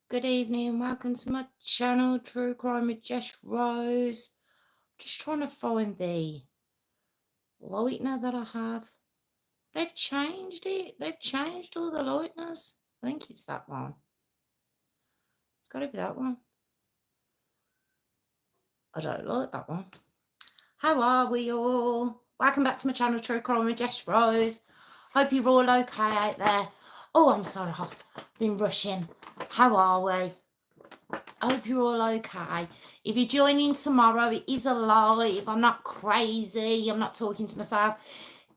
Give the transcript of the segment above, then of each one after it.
Good evening, welcome to my channel, True Crime with Jess Rose. Just trying to find the lightener that I have. They've changed it. They've changed all the lighteners. I think it's that one. It's got to be that one. I don't like that one. How are we all? Welcome back to my channel, True Crime with Jess Rose. Hope you're all okay out there. Oh, I'm so hot. Been rushing. How are we? I hope you're all okay. If you're joining tomorrow, it is a live. I'm not crazy. I'm not talking to myself.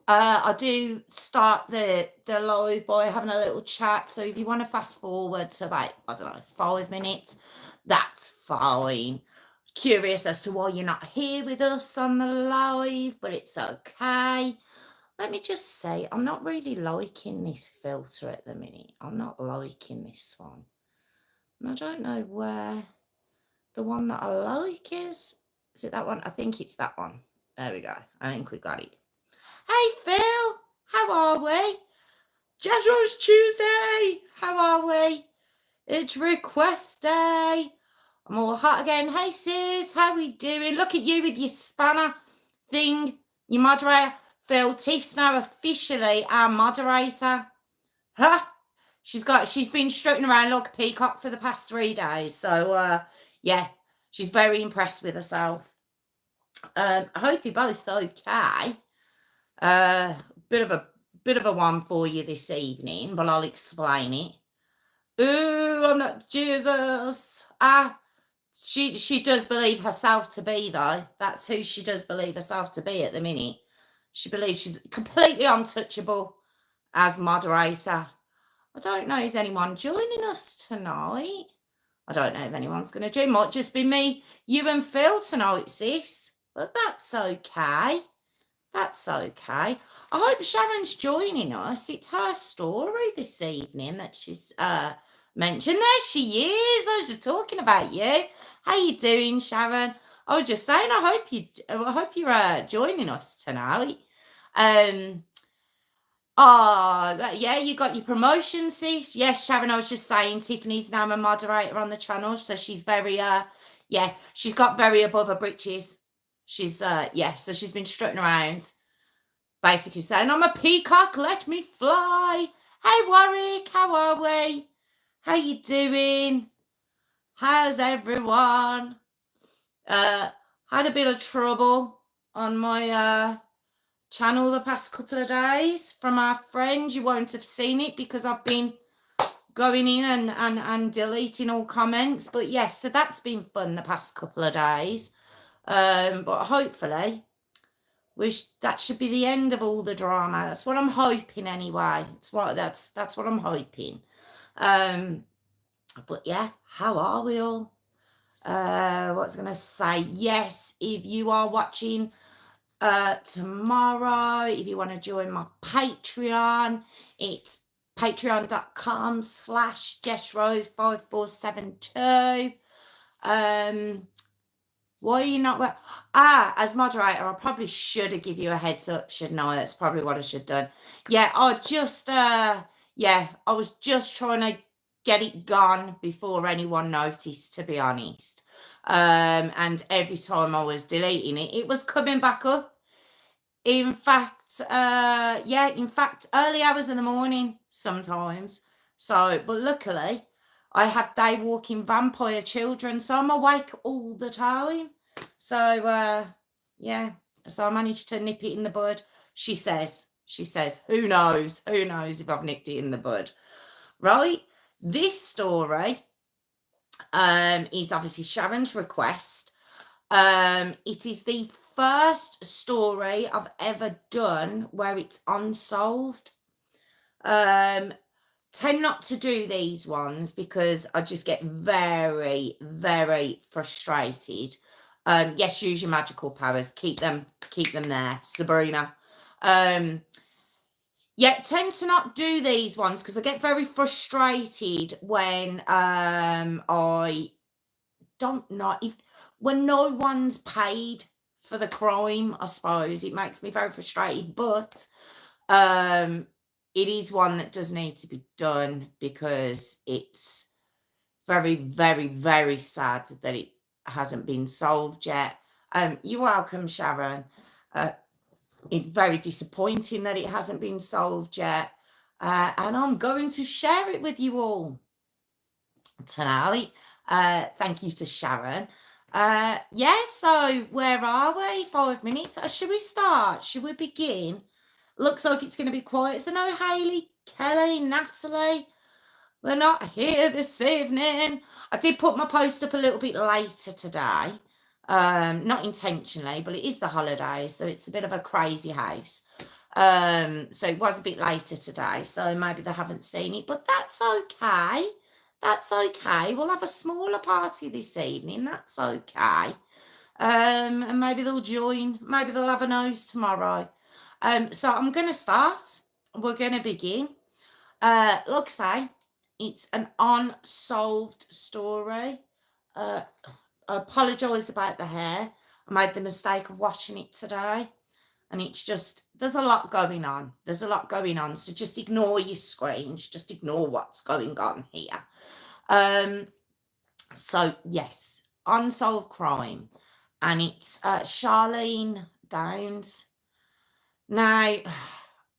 I do start the live by having a little chat. So if you want to fast forward to about, I don't know, 5 minutes, that's fine. Curious as to why you're not here with us on the live, but it's okay. Let me just say, I'm not really liking this filter at the minute. I'm not liking this one. And I don't know where the one that I like is. Is it that one? I think it's that one. There we go. I think we got it. Hey, Phil. How are we? Jazz Rose Tuesday. How are we? It's request day. I'm all hot again. Hey, sis. How we doing? Look at you with your spanner thing. Your moderator. Phil, Tiff's now officially our moderator. Huh? She's been strutting around like a peacock for the past 3 days. So, yeah, she's very impressed with herself. I hope you're both okay. Bit of a one for you this evening, but I'll explain it. Ooh, I'm not Jesus. She does believe herself to be, though. That's who she does believe herself to be at the minute. She believes she's completely untouchable as moderator. I don't know, is anyone joining us tonight? I don't know if anyone's going to join. Might just be me, you and Phil tonight, sis. But that's okay. That's okay. I hope Sharon's joining us. It's her story this evening that she's mentioned. There she is. I was just talking about you. How you doing, Sharon? I was just saying, I hope you're joining us tonight. Yeah, you got your promotion, see? Yes, Sharon, I was just saying, Tiffany's now a moderator on the channel, so she's very, she's got very above her britches. She's, so she's been strutting around, basically saying, I'm a peacock, let me fly. Hey, Warwick, how are we? How you doing? How's everyone? Had a bit of trouble on my, channel the past couple of days from our friend. You won't have seen it because I've been going in and deleting all comments, but yes, so that's been fun the past couple of days. But hopefully that should be the end of all the drama. That's what I'm hoping anyway. That's what I'm hoping. But yeah, how are we all? What's gonna say? Yes, if you are watching tomorrow, if you want to join my Patreon, it's patreon.com/JessRose5472. Why are you not as moderator? I probably should have given you a heads up, shouldn't I? That's probably what I should have done. Yeah, I was just trying to get it gone before anyone noticed, to be honest. And every time I was deleting it, it was coming back up. In fact, early hours in the morning sometimes. So, but luckily, I have day walking vampire children, so I'm awake all the time. So, so I managed to nip it in the bud. She says, who knows if I've nipped it in the bud. Right? This story is obviously Sharon's request. It is the first story I've ever done where it's unsolved. Tend not to do these ones because I just get very, very frustrated. Yes, use your magical powers. Keep them there, Sabrina. Tend to not do these ones because I get very frustrated when I don't know when no one's paid for the crime. I suppose it makes me very frustrated, but it is one that does need to be done because it's Very, very, very sad that it hasn't been solved yet. You're welcome, Sharon. It's very disappointing that it hasn't been solved yet. And I'm going to share it with you all tonight. Thank you to Sharon. Yeah, so where are we? 5 minutes. Should we start? Should we begin? Looks like it's going to be quiet. Is there no Hayley, Kelly, Natalie? They're not here this evening. I did put my post up a little bit later today. Not intentionally, but it is the holidays, so it's a bit of a crazy house. So it was a bit later today, so maybe they haven't seen it, but that's okay. That's okay. We'll have a smaller party this evening. That's okay. And maybe they'll join. Maybe they'll have a nose tomorrow. So I'm going to start. We're going to begin. Like I say, it's an unsolved story. I apologise about the hair. I made the mistake of washing it today. And it's just, there's a lot going on. There's a lot going on. So just ignore your screens. Just ignore what's going on here. So, yes, unsolved crime. And it's Charlene Downes. Now,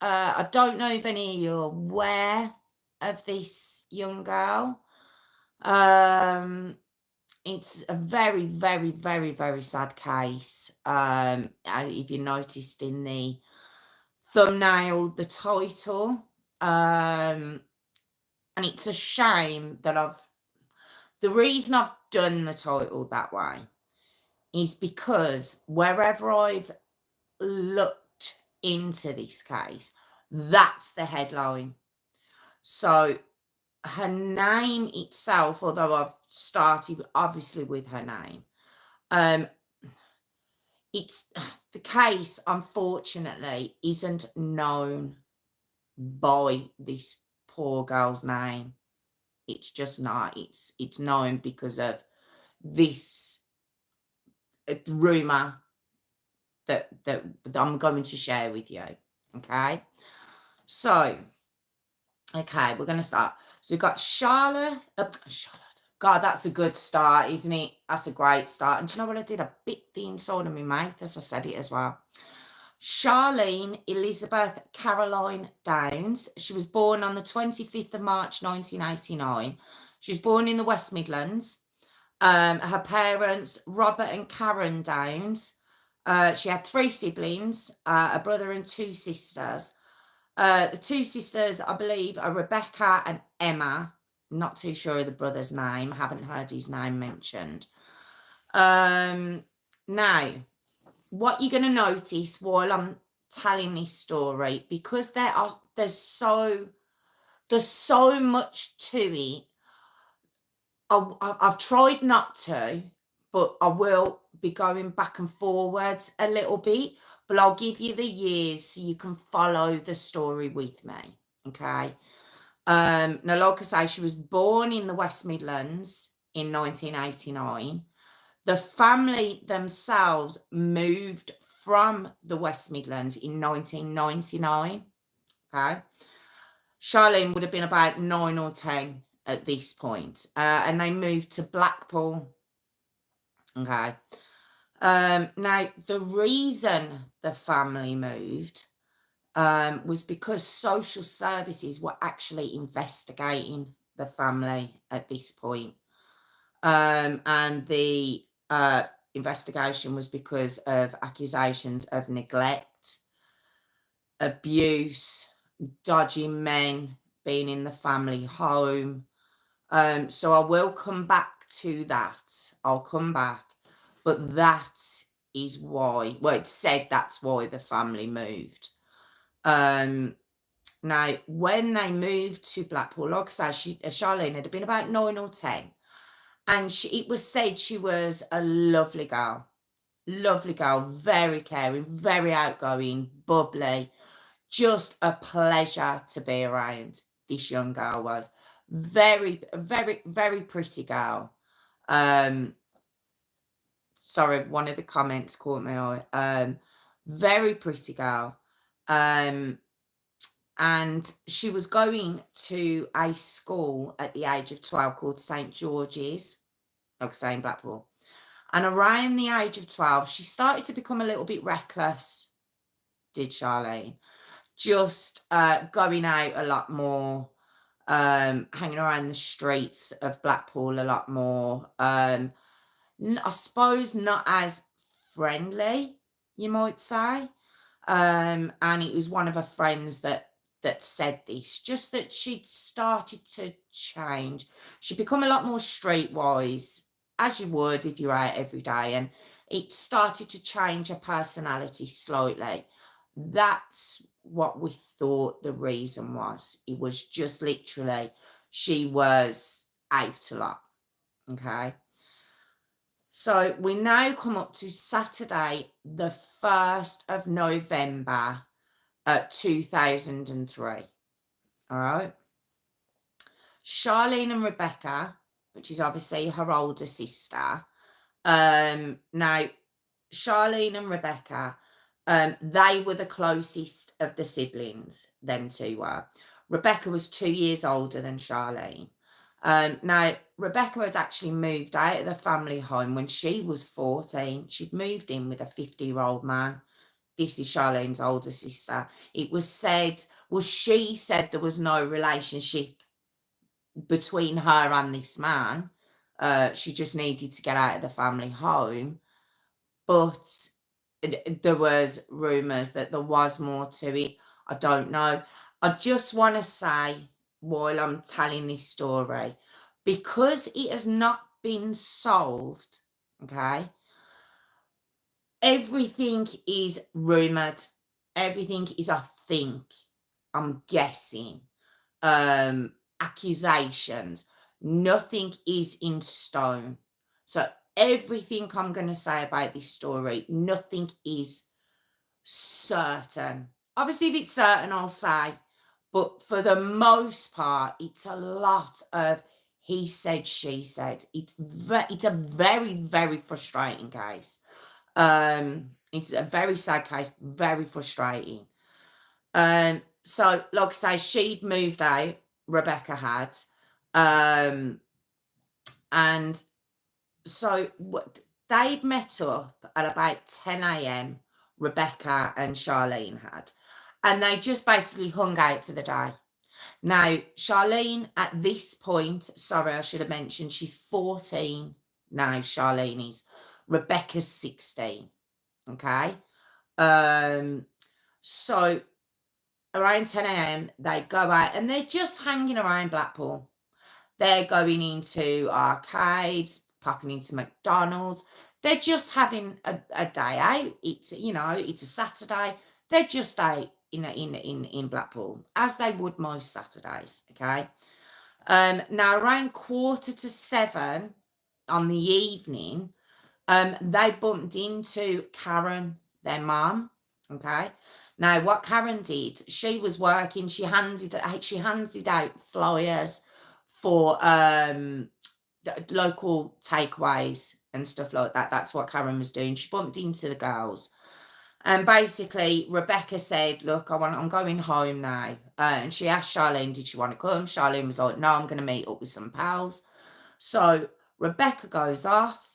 I don't know if any of you are aware of this young girl. It's a very, very, very, very sad case. If you noticed in the thumbnail, the title, and it's a shame that the reason I've done the title that way is because wherever I've looked into this case, that's the headline. So her name itself, although I've started obviously with her name, it's the case, unfortunately, isn't known by this poor girl's name. It's just not. It's known because of this rumor that I'm going to share with you. Okay. So, okay, we're going to start. So we've got Charlotte. God, that's a good start, isn't it? That's a great start. And do you know what I did? I bit the inside of my mouth as I said it as well. Charlene Elizabeth Caroline Downes. She was born on the 25th of March, 1989. She was born in the West Midlands. Her parents, Robert and Karen Downes. She had 3 siblings, a brother and 2 sisters. The 2 sisters, I believe, are Rebecca and Emma. I'm not too sure of the brother's name. I haven't heard his name mentioned. Now, what you're going to notice while I'm telling this story, because there's so much to it, I've tried not to, but I will be going back and forwards a little bit, but I'll give you the years so you can follow the story with me, okay? Now, like I say, she was born in the West Midlands in 1989. The family themselves moved from the West Midlands in 1999, okay? Charlene would have been about 9 or 10 at this point, and they moved to Blackpool, okay? Now, the reason the family moved was because social services were actually investigating the family at this point. And the investigation was because of accusations of neglect, abuse, dodgy men being in the family home. So I will come back to that. I'll come back. But that is why, well, it said that's why the family moved. Now, when they moved to Blackpool, like I say, Charlene had been about 9 or 10. And it was said she was a lovely girl, very caring, very outgoing, bubbly, just a pleasure to be around. This young girl was very, very, very pretty girl. Sorry, one of the comments caught my eye. Very pretty girl. And and she was going to a school at the age of 12 called St George's, like I say, in Blackpool. And around the age of 12, she started to become a little bit reckless, did Charlene. Just going out a lot more, hanging around the streets of Blackpool a lot more. I suppose not as friendly, you might say. And it was one of her friends that said this, just that she'd started to change. She'd become a lot more streetwise, as you would if you're out every day, and it started to change her personality slightly. That's what we thought the reason was. It was just literally she was out a lot. Okay. So we now come up to Saturday, the 1st of November, 2003. All right. Charlene and Rebecca, which is obviously her older sister. Now, Charlene and Rebecca, they were the closest of the siblings, them two were. Rebecca was 2 years older than Charlene. Now, Rebecca had actually moved out of the family home when she was 14. She'd moved in with a 50-year-old man. This is Charlene's older sister. It was said, well, she said there was no relationship between her and this man. She just needed to get out of the family home. But there was rumours that there was more to it. I don't know. I just want to say, while I'm telling this story, because it has not been solved, okay, everything is rumoured. Everything is, I think, I'm guessing, accusations. Nothing is in stone. So everything I'm going to say about this story, nothing is certain. Obviously, if it's certain, I'll say. But for the most part, it's a lot of he said, she said. It's a very, very frustrating case. It's a very sad case, very frustrating. So, like I say, she'd moved out, Rebecca had. And so they'd met up at about 10 a.m., Rebecca and Charlene had. And they just basically hung out for the day. Now, Charlene, at this point, sorry, I should have mentioned, she's 14 now, Charlene is. Rebecca's 16. Okay. So around 10 a.m., they go out and they're just hanging around Blackpool. They're going into arcades, popping into McDonald's. They're just having a day out. It's, it's a Saturday. They're just out in Blackpool, as they would most Saturdays, okay? Now, around 6:45 on the evening, they bumped into Karen, their mum, okay? Now, what Karen did, she was working. She handed out flyers for local takeaways and stuff like that. That's what Karen was doing. She bumped into the girls. And basically, Rebecca said, look, I'm going home now. And she asked Charlene, did she want to come? Charlene was like, no, I'm going to meet up with some pals. So Rebecca goes off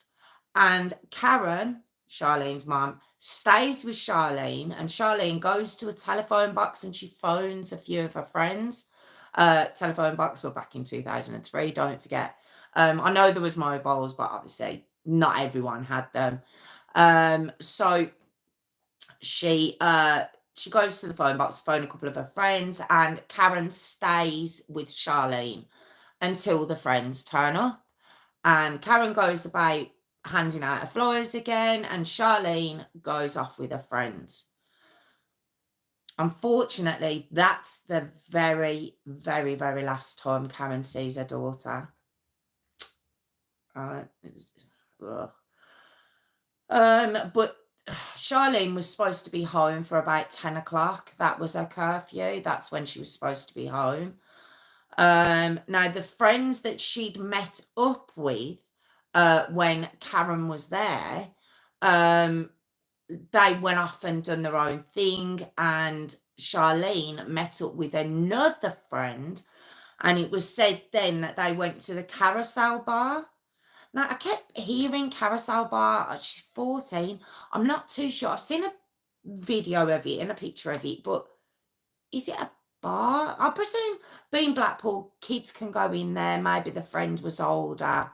and Karen, Charlene's mum, stays with Charlene, and Charlene goes to a telephone box and she phones a few of her friends. Telephone box were back in 2003, don't forget. I know there was mobiles, but obviously not everyone had them. So she goes to the phone box, phone a couple of her friends, and Karen stays with Charlene until the friends turn up. And Karen goes about handing out her flyers again, and Charlene goes off with her friends. Unfortunately, that's the very, very, very last time Karen sees her daughter. But Charlene was supposed to be home for about 10 o'clock. That was her curfew. That's when she was supposed to be home. Now, the friends that she'd met up with when Karen was there, they went off and done their own thing, and Charlene met up with another friend, and it was said then that they went to the carousel bar. Now, I kept hearing carousel bar. She's 14. I'm not too sure. I've seen a video of it and a picture of it, but is it a bar? I presume being Blackpool, kids can go in there. Maybe the friend was older.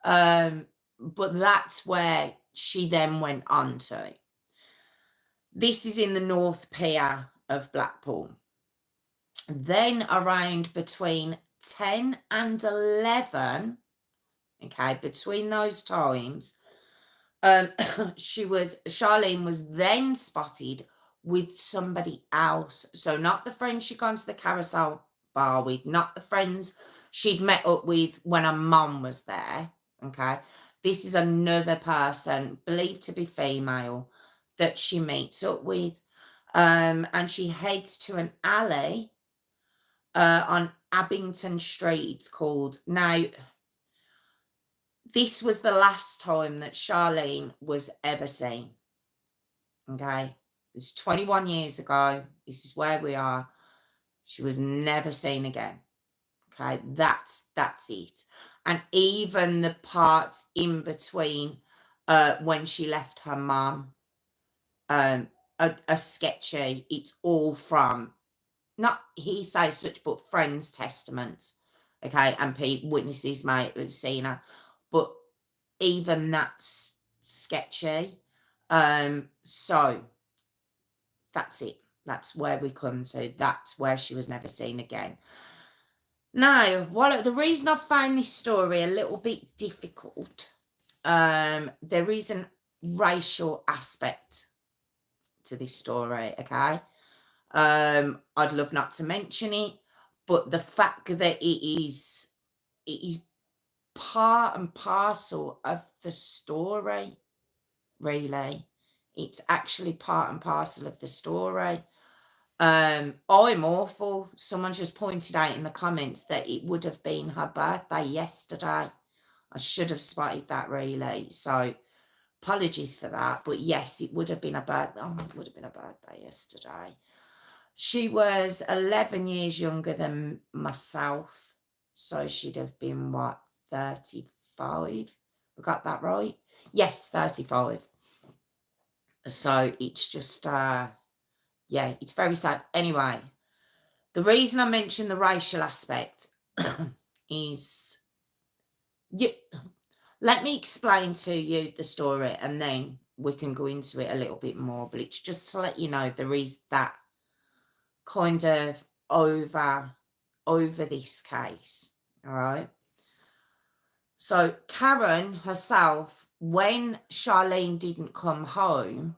But that's where she then went on to. This is in the North Pier of Blackpool. Then around between 10 and 11, okay, between those times, Charlene was then spotted with somebody else. So not the friend she'd gone to the carousel bar with, not the friends she'd met up with when her mum was there, okay? This is another person, believed to be female, that she meets up with. And she heads to an alley on Abington Street called... Now, this was the last time that Charlene was ever seen. Okay? This is 21 years ago. This is where we are. She was never seen again. Okay? That's it. And even the parts in between when she left her mum are sketchy. It's all from, not hearsay such, but friends' testaments. Okay? And witnesses might have seen her. But even that's sketchy. So that's it. That's where we come to. That's where she was never seen again. Now, the reason I find this story a little bit difficult, there is a racial aspect to this story, okay? I'd love not to mention it, but the fact that it is part and parcel of the story, really. It's actually part and parcel of the story. I'm awful. Someone just pointed out in the comments that it would have been her birthday yesterday. I should have spotted that, really. So apologies for that. But yes, it would have been a birthday. Oh, it would have been a birthday yesterday. She was 11 years younger than myself. So she'd have been, what, 35? We got that right? Yes, 35. So it's just, yeah, it's very sad. Anyway, the reason I mention the racial aspect is, let me explain to you the story and then we can go into it a little bit more. But it's just to let you know there is that kind of over this case, all right? So Karen herself, when Charlene didn't come home,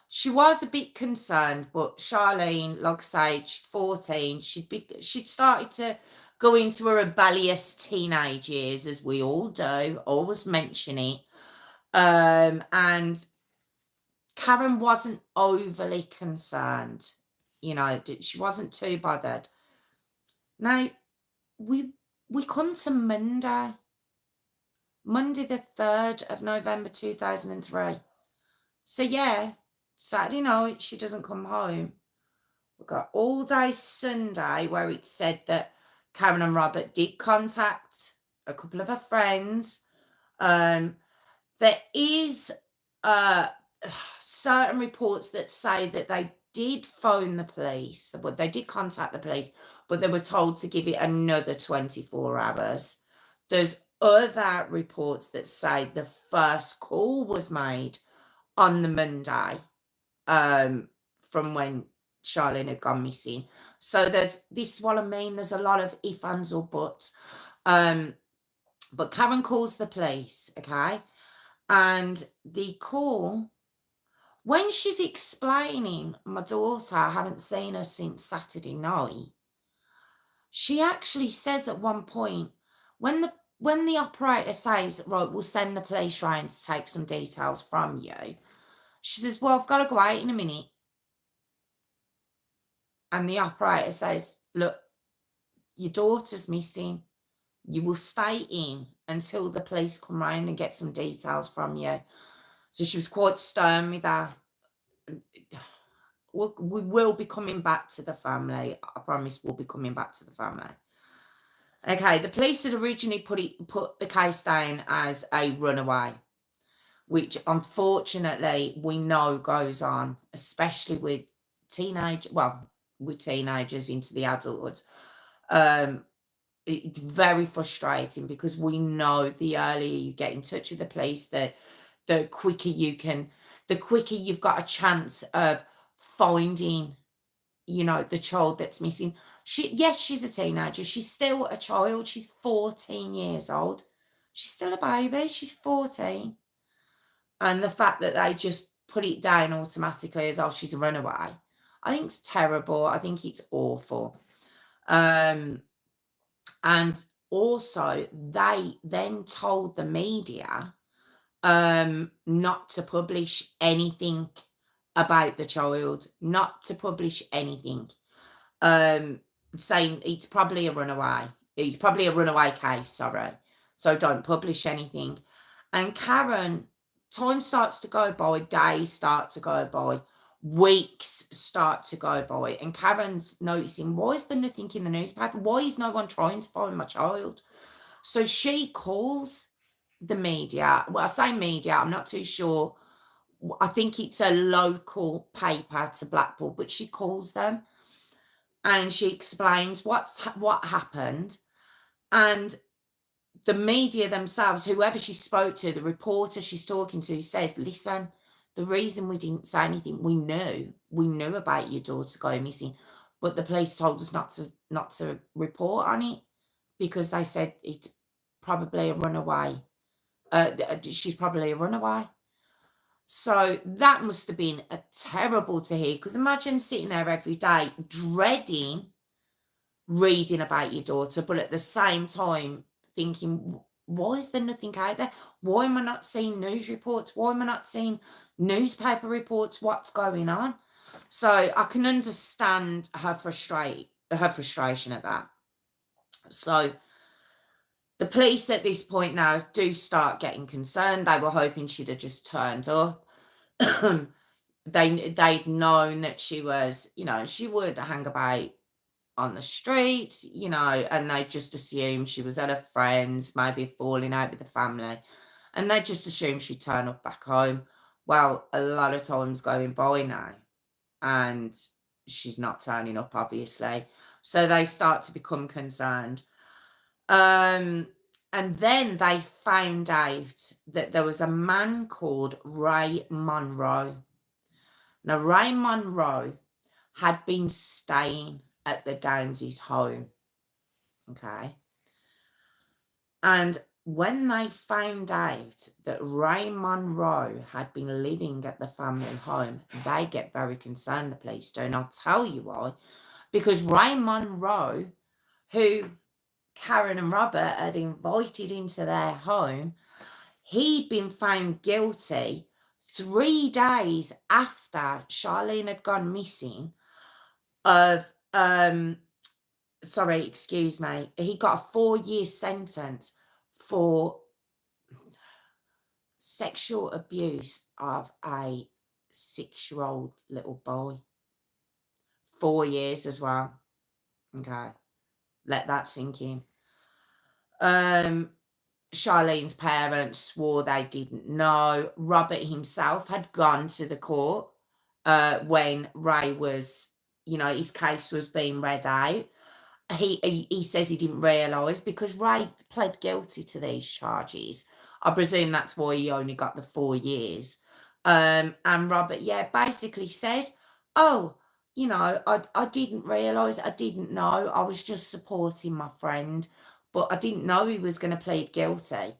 she was a bit concerned, but Charlene, like I say, she's 14, she'd started to go into her rebellious teenage years, as we all do, always mention it. And Karen wasn't overly concerned, you know, she wasn't too bothered. Now, we come to Monday the 3rd of November 2003. So yeah, Saturday night, she doesn't come home. We've got all day Sunday where it said that Karen and Robert did contact a couple of her friends. There is certain reports that say that they did phone the police, but they did contact the police, but they were told to give it another 24 hours. There's other reports that say the first call was made on the Monday from when Charlene had gone missing. So this is what I mean. There's a lot of if, ands or buts. But Karen calls the police, okay? And the call, when she's explaining, my daughter, I haven't seen her since Saturday night, she actually says at one point, when the operator says, right, we'll send the police round to take some details from you, she says, well, I've got to go out in a minute. And the operator says, look, your daughter's missing. You will stay in until the police come round and get some details from you. So she was quite stern with her. We will be coming back to the family. I promise we'll be coming back to the family. Okay, the police had originally put the case down as a runaway, which unfortunately we know goes on, especially with with teenagers into the adulthood. It's very frustrating because we know the earlier you get in touch with the police, the quicker you've got a chance of finding, the child that's missing. Yes, she's a teenager. She's still a child. She's 14 years old. She's still a baby. She's 14. And the fact that they just put it down automatically as, oh, she's a runaway, I think it's terrible. I think it's awful. And also, they then told the media not to publish anything about the child, not to publish anything, saying it's probably a runaway. It's probably a runaway case, sorry. So don't publish anything. And Karen, time starts to go by, days start to go by, weeks start to go by, and Karen's noticing, why is there nothing in the newspaper? Why is no one trying to find my child? So she calls the media. Well, I say media, I'm not too sure. I think it's a local paper to Blackpool, but she calls them and she explains what happened. And the media themselves, whoever she spoke to, the reporter she's talking to, says, listen, the reason we didn't say anything, we knew about your daughter going missing, but the police told us not to report on it because they said it's probably a runaway. She's probably a runaway. So that must have been a terrible to hear, because imagine sitting there every day dreading reading about your daughter, but at the same time thinking, why is there nothing out there? Why am I not seeing news reports? Why am I not seeing newspaper reports? What's going on? So I can understand her frustration at that. So the police at this point now do start getting concerned. They were hoping she'd have just turned up. They'd known that she was, she would hang about on the streets, and they just assumed she was at her friends, maybe falling out with the family, and they just assumed she'd turn up back home. Well, a lot of time's going by now, and she's not turning up, obviously. So they start to become concerned. And then they found out that there was a man called Ray Monroe. Now, Ray Monroe had been staying at the Downes' home. Okay. And when they found out that Ray Monroe had been living at the family home, they get very concerned, the police do. And I'll tell you why. Because Ray Monroe, who Karen and Robert had invited into their home, he'd been found guilty 3 days after Charlene had gone missing of he got a 4-year sentence for sexual abuse of a 6-year-old little boy. 4 years as well. Okay. Let that sink in. Charlene's parents swore they didn't know. Robert himself had gone to the court when Ray was, his case was being read out. He says he didn't realise because Ray pled guilty to these charges. I presume that's why he only got the 4 years. And Robert, basically said, oh, I didn't realise, I didn't know, I was just supporting my friend, but I didn't know he was going to plead guilty.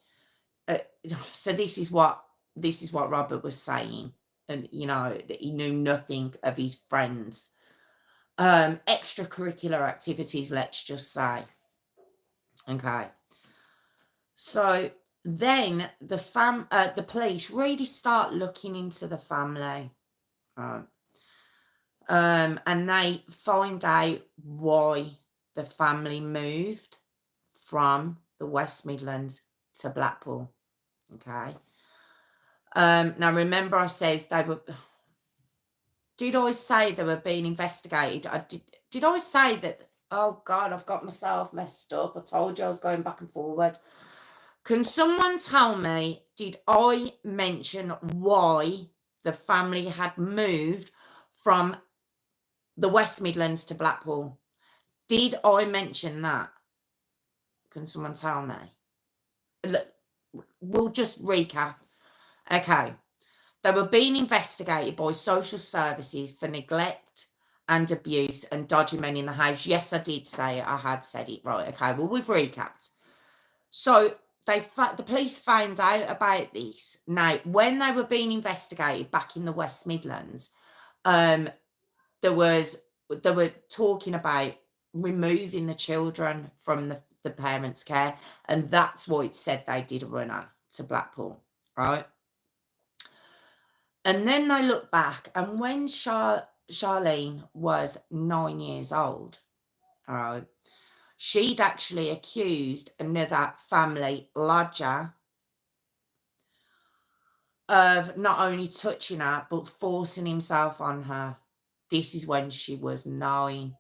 So this is what Robert was saying, and that he knew nothing of his friends' extracurricular activities, let's just say. Okay. So then the police really start looking into the family. And they find out why the family moved from the West Midlands to Blackpool. Okay. Now remember I says did I say they were being investigated? Did I say that? Oh God, I've got myself messed up. I told you I was going back and forward. Can someone tell me, did I mention why the family had moved from the West Midlands to Blackpool? Did I mention that? Can someone tell me? Look, we'll just recap. Okay. They were being investigated by social services for neglect and abuse and dodgy men in the house. Yes, I did say it. I had said it. Right. Okay. Well, we've recapped. So the police found out about this. Now, when they were being investigated back in the West Midlands, they were talking about removing the children from the parents' care, and that's why it said they did a runner to Blackpool, right? And then they look back, and when Charlene was 9 years old, all right, she'd actually accused another family lodger of not only touching her, but forcing himself on her. This is when she was 9.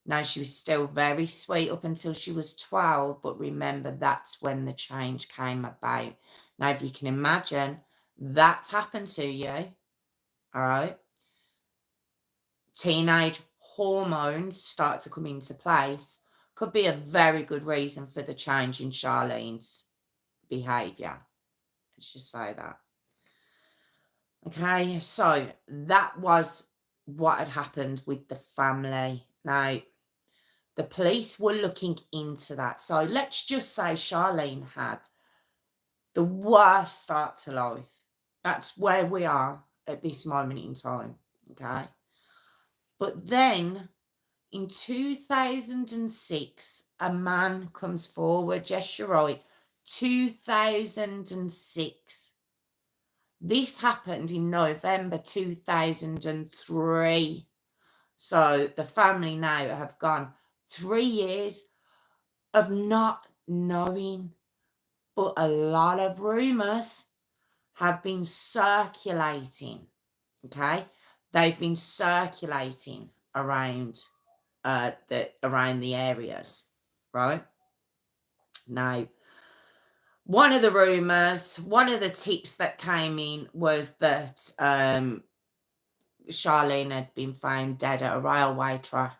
Now, she was still very sweet up until she was 12, but remember, that's when the change came about. Now, if you can imagine, that's happened to you, all right? Teenage hormones start to come into place. Could be a very good reason for the change in Charlene's behaviour. Let's just say that. Okay, so that was what had happened with the family. Now, the police were looking into that. So let's just say Charlene had the worst start to life. That's where we are at this moment in time. Okay. But then in 2006, a man comes forward. Yes, you're right. 2006. This happened in November 2003. So the family now have gone 3 years of not knowing, but a lot of rumours have been circulating. Okay, they've been circulating around the areas, right? Now, one of the tips that came in was that Charlene had been found dead at a railway track.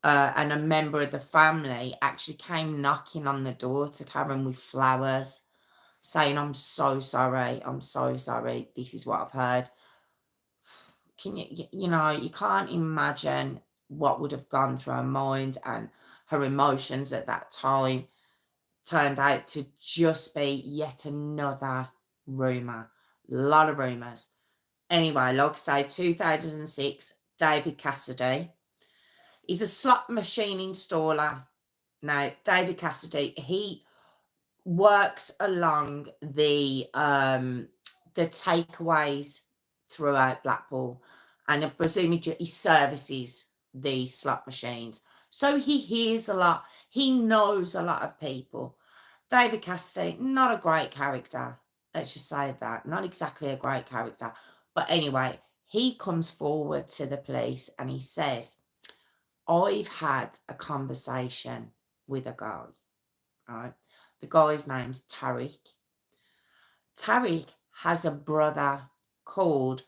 And a member of the family actually came knocking on the door to Karen with flowers, saying, I'm so sorry, this is what I've heard. Can you can't imagine what would have gone through her mind, and her emotions at that time turned out to just be yet another rumour. A lot of rumours. Anyway, like I say, 2006, David Cassidy. He's a slot machine installer. Now, David Cassidy, he works along the takeaways throughout Blackpool, and I presume he services the slot machines. So he hears a lot. He knows a lot of people. David Cassidy, not a great character. Let's just say that. Not exactly a great character. But anyway, he comes forward to the police and he says, I've had a conversation with a guy, right? The guy's name's Tariq. Tariq has a brother called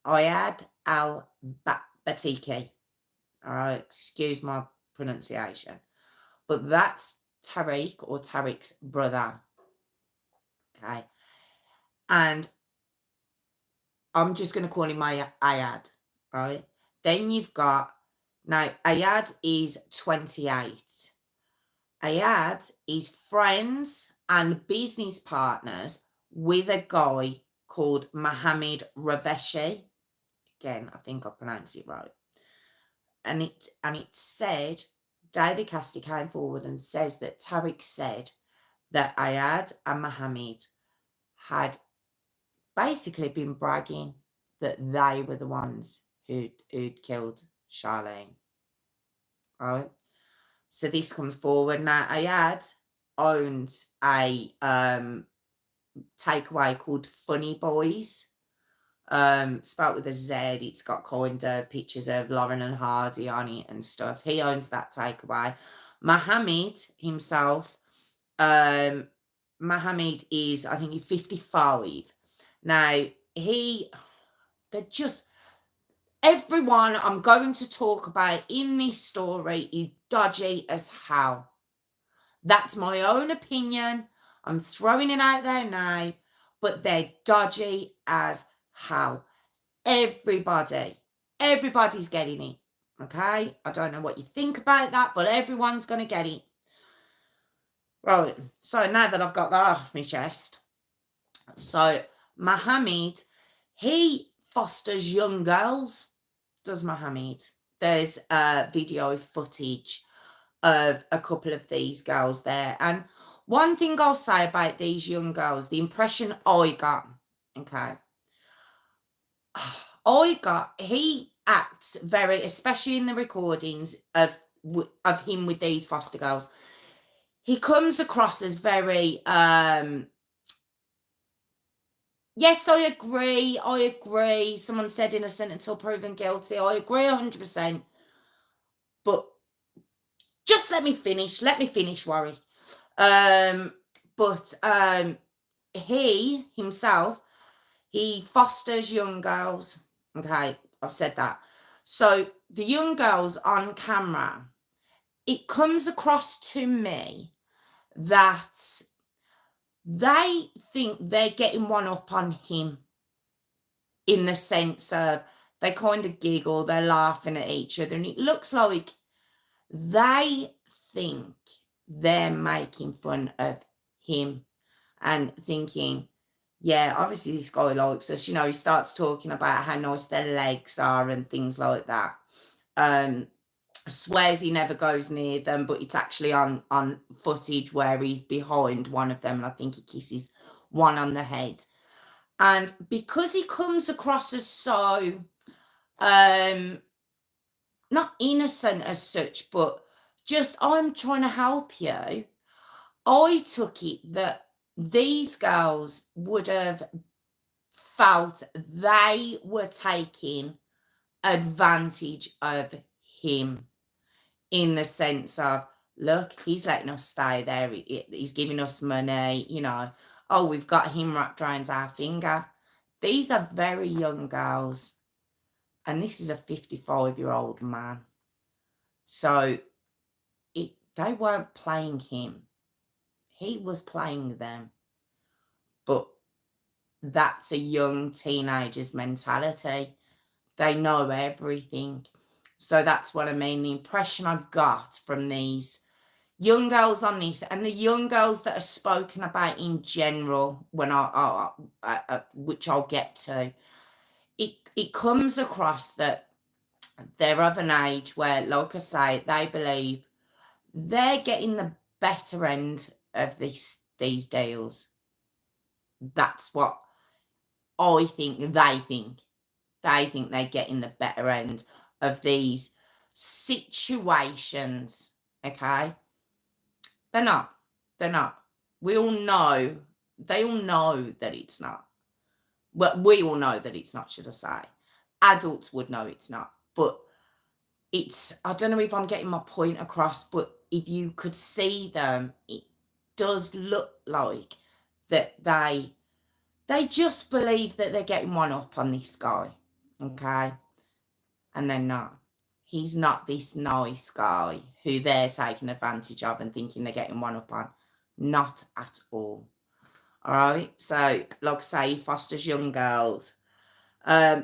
Ayad-al-Batiki. All right, excuse my pronunciation. But that's Tariq, or Tariq's brother. Okay. And I'm just going to call him Ayad, right? Then you've got, now Ayad is 28. Ayad is friends and business partners with a guy called Mohammed Raveshi. Again, I think I pronounced it right. And it said, David Cassidy came forward and says that Tariq said that Ayad and Mohammed had basically been bragging that they were the ones who'd killed Charlene. Right? So this comes forward. Now, Ayad owns a takeaway called Funny Boys. spelt with a Z. It's got kind of pictures of Lauren and Hardy on it and stuff. He owns that takeaway. Mohammed himself, Mohammed is, I think he's 55. Now, they're just, everyone I'm going to talk about in this story is dodgy as hell. That's my own opinion. I'm throwing it out there now, but they're dodgy as hell. Everybody's getting it. Okay? I don't know what you think about that, but everyone's going to get it. Right. So now that I've got that off my chest. So Mohammed, he fosters young girls, does Mohammed. There's video footage of a couple of these girls there. And one thing I'll say about these young girls, the impression I got, okay, he acts very, especially in the recordings of him with these foster girls, he comes across as very, yes, I agree. Someone said innocent until proven guilty. I agree 100%. But just let me finish, Warwick. He himself, he fosters young girls. Okay, I've said that. So the young girls on camera, it comes across to me that they think they're getting one up on him, in the sense of they kind of giggle, they're laughing at each other, and it looks like they think they're making fun of him and thinking, yeah, obviously this guy likes us. He starts talking about how nice their legs are and things like that. Swears he never goes near them, but it's actually on footage where he's behind one of them, and I think he kisses one on the head. And because he comes across as so not innocent as such, but just, I'm trying to help you, I took it that these girls would have felt they were taking advantage of him, in the sense of, look, he's letting us stay there. He's giving us money, Oh, we've got him wrapped around our finger. These are very young girls. And this is a 55-year-old man. So they weren't playing him. He was playing them. But that's a young teenager's mentality. They know everything. So that's what I mean. The impression I got from these young girls on this, and the young girls that are spoken about in general, when which I'll get to, it comes across that they're of an age where, like I say, they believe they're getting the better end of these deals. That's what I think they think. They think they're getting the better end of these situations, okay? They're not. We all know, they all know that it's not. Well, we all know that it's not, should I say. Adults would know it's not. But I don't know if I'm getting my point across, but if you could see them, it does look like that they just believe that they're getting one up on this guy, okay? And they're not. He's not this nice guy who they're taking advantage of and thinking they're getting one up on. Not at all. All right? So, like I say, he fosters young girls.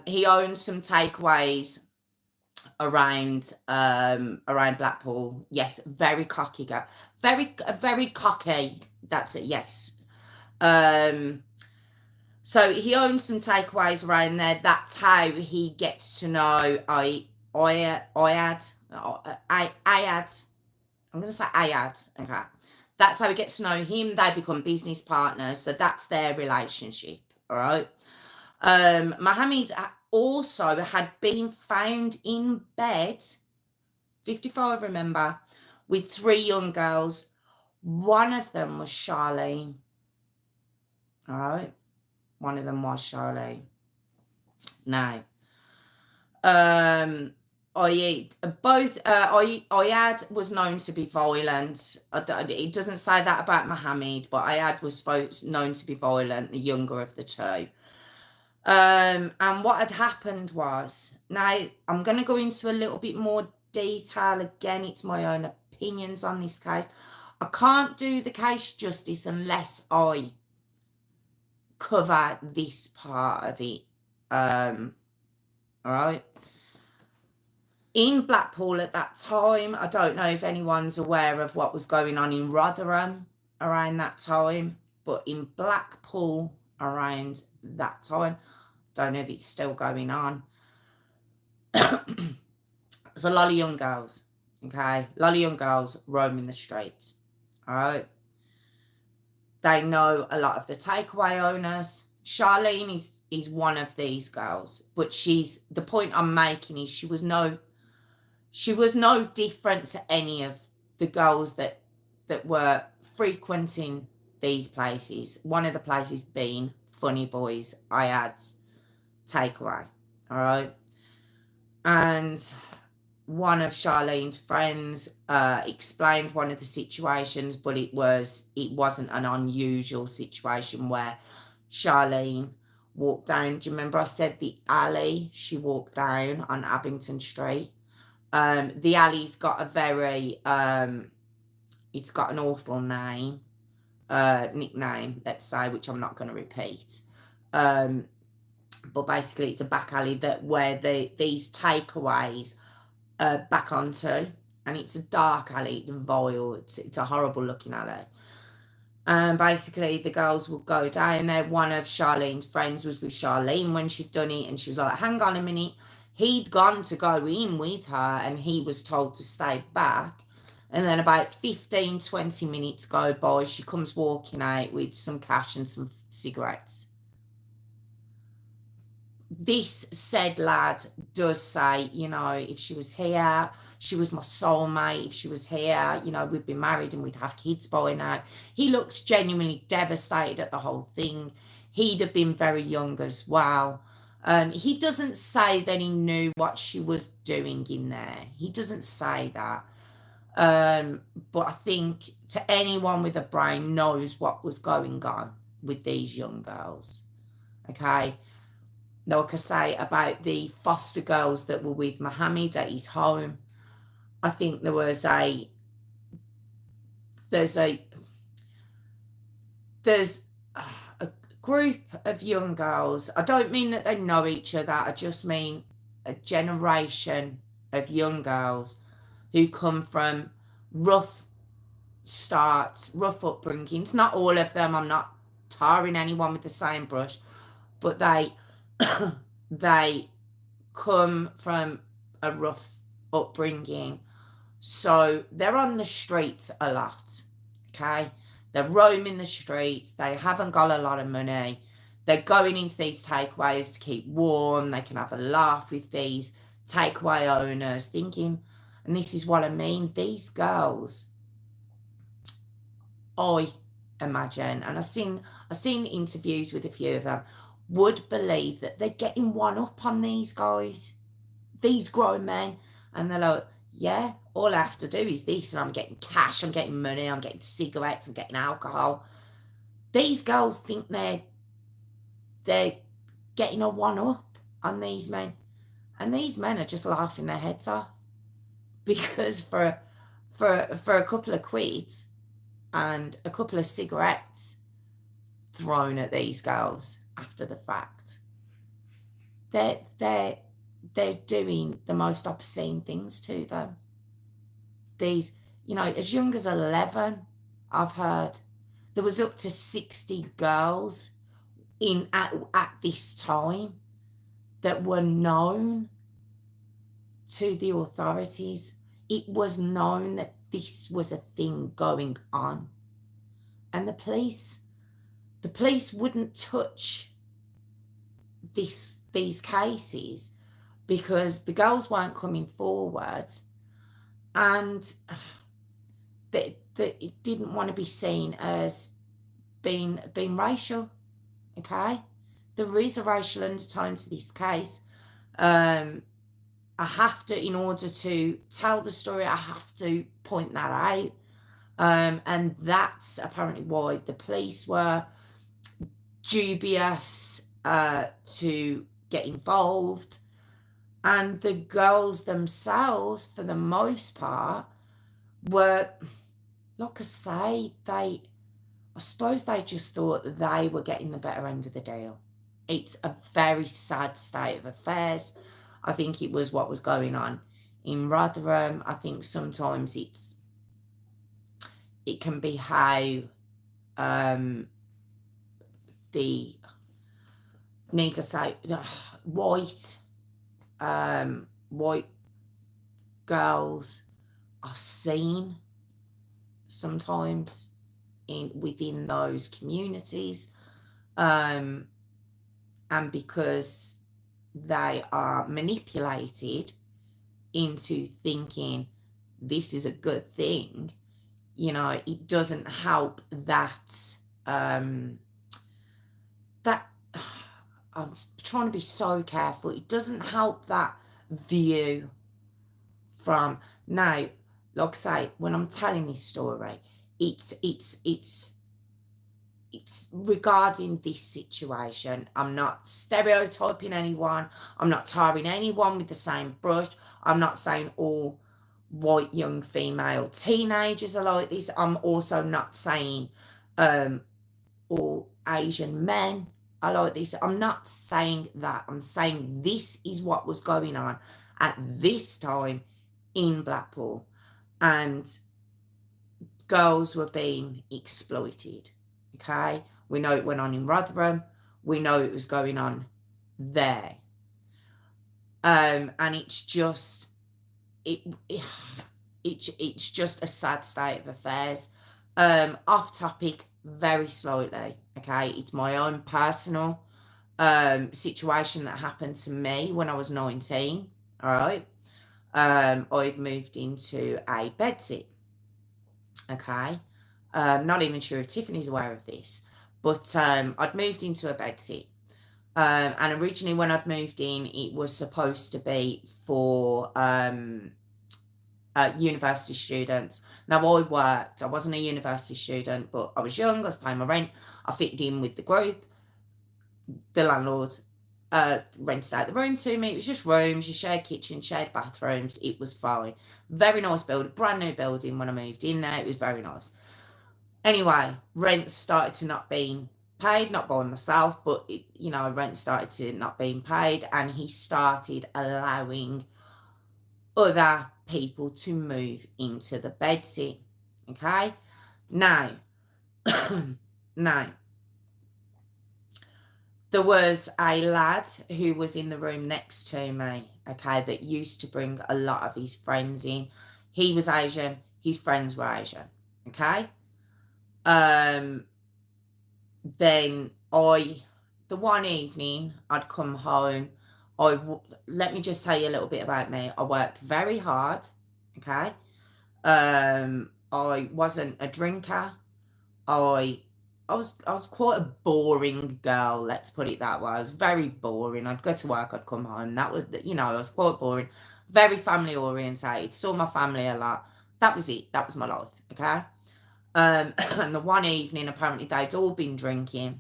He owns some takeaways around Blackpool. Yes, very cocky girl. Very cocky. That's it, yes. So he owns some takeaways around there. That's how he gets to know Ayad. I'm going to say Ayad. Okay. That's how he gets to know him. They become business partners. So that's their relationship. All right. Mohammed also had been found in bed, 55, remember, with 3 young girls. One of them was Charlene. All right. One of them was Charlene. Now, Ayad was known to be violent. It doesn't say that about Mohammed, but Ayad was known to be violent, the younger of the two. And what had happened was, now I'm going to go into a little bit more detail. Again, it's my own opinions on this case. I can't do the case justice unless I cover this part of it. All right. In Blackpool at that time, I don't know if anyone's aware of what was going on in Rotherham around that time, but in Blackpool around that time, don't know if it's still going on. There's a lot of young girls, okay? A lot of young girls roaming the streets, all right? They know a lot of the takeaway owners. Charlene is one of these girls, but the point I'm making is she was no different to any of the girls that were frequenting these places. One of the places being Funny Boys, Ayad's takeaway, all right? And one of Charlene's friends explained one of the situations, but it wasn't an unusual situation where Charlene walked down. Do you remember I said the alley she walked down on Abington Street? The alley's got a very it's got an awful name, nickname, let's say, which I'm not going to repeat. But basically it's a back alley where these takeaways back onto, and it's a dark alley, it's vile, it's a horrible looking alley. And basically the girls would go down there. One of Charlene's friends was with Charlene when she'd done it, and she was like, hang on a minute. He'd gone to go in with her and he was told to stay back. And then about 15-20 minutes go by, she comes walking out with some cash and some cigarettes. This said lad does say, you know, if she was here, she was my soulmate. If she was here, you know, we'd be married and we'd have kids by now. He looks genuinely devastated at the whole thing. He'd have been very young as well. He doesn't say that he knew what she was doing in there. He doesn't say that. But I think to anyone with a brain knows what was going on with these young girls. Okay. Like I say about the foster girls that were with Mohammed at his home, I think there's a group of young girls. I don't mean that they know each other. I just mean a generation of young girls who come from rough starts, rough upbringings. Not all of them. I'm not tarring anyone with the same brush, but they come from a rough upbringing, so they're on the streets a lot, okay? They're roaming the streets, they haven't got a lot of money, they're going into these takeaways to keep warm, they can have a laugh with these takeaway owners, thinking, and this is what I mean, these girls, I imagine, and I've seen interviews with a few of them, would believe that they're getting one up on these guys, these grown men, and they're like, yeah, all I have to do is this, and I'm getting cash, I'm getting money, I'm getting cigarettes, I'm getting alcohol. These girls think they're getting a one up on these men, and these men are just laughing their heads off, because for a couple of quid and a couple of cigarettes thrown at these girls after the fact, they're doing the most obscene things to them. These, you know, as young as 11, I've heard there was up to 60 girls at this time that were known to the authorities. It was known that this was a thing going on, and the police wouldn't touch these cases because the girls weren't coming forward, and it didn't want to be seen as being racial, okay? there is a racial undertone to this case. I have to, in order to tell the story, I have to point that out. And that's apparently why the police were dubious to get involved. And the girls themselves, for the most part, were, like I say, I suppose they just thought that they were getting the better end of the deal. It's a very sad state of affairs. I think it was what was going on in Rotherham. I think sometimes it can be how the, need to say, white girls are seen sometimes within those communities, and because they are manipulated into thinking this is a good thing, you know, it doesn't help that that I'm trying to be so careful. It doesn't help that view from now. Like I say, when I'm telling this story, it's regarding this situation. I'm not stereotyping anyone. I'm not tarring anyone with the same brush. I'm not saying all white young female teenagers are like this. I'm also not saying all Asian men are like this. I'm not saying that. I'm saying this is what was going on at this time in Blackpool. And girls were being exploited. Okay? We know it went on in Rotherham. We know it was going on there. And it's just it's just a sad state of affairs. Off topic very slightly, okay? It's my own personal situation that happened to me when I was 19, all right? I'd moved into a bedsit, okay? Not even sure if Tiffany's aware of this, but I'd moved into a bedsit. And originally when I'd moved in, it was supposed to be for university students. Now, I worked. I wasn't a university student, but I was young. I was paying my rent. I fitted in with the group. The landlord rented out the room to me. It was just rooms. You shared kitchen, shared bathrooms. It was fine. Very nice building. Brand new building when I moved in there. It was very nice. Anyway, rent started to not being paid, not by myself, but rent started to not being paid, and he started allowing other people to move into the bedsit. Okay, now there was a lad who was in the room next to me, okay, that used to bring a lot of his friends in. He was Asian, his friends were Asian, okay. Then the one evening I'd come home, let me just tell you a little bit about me. I worked very hard, okay. I wasn't a drinker. I was quite a boring girl, let's put it that way. I was very boring. I'd go to work, I'd come home. That was, I was quite boring. Very family orientated. Saw my family a lot. That was it. That was my life, okay? And the one evening, apparently they'd all been drinking.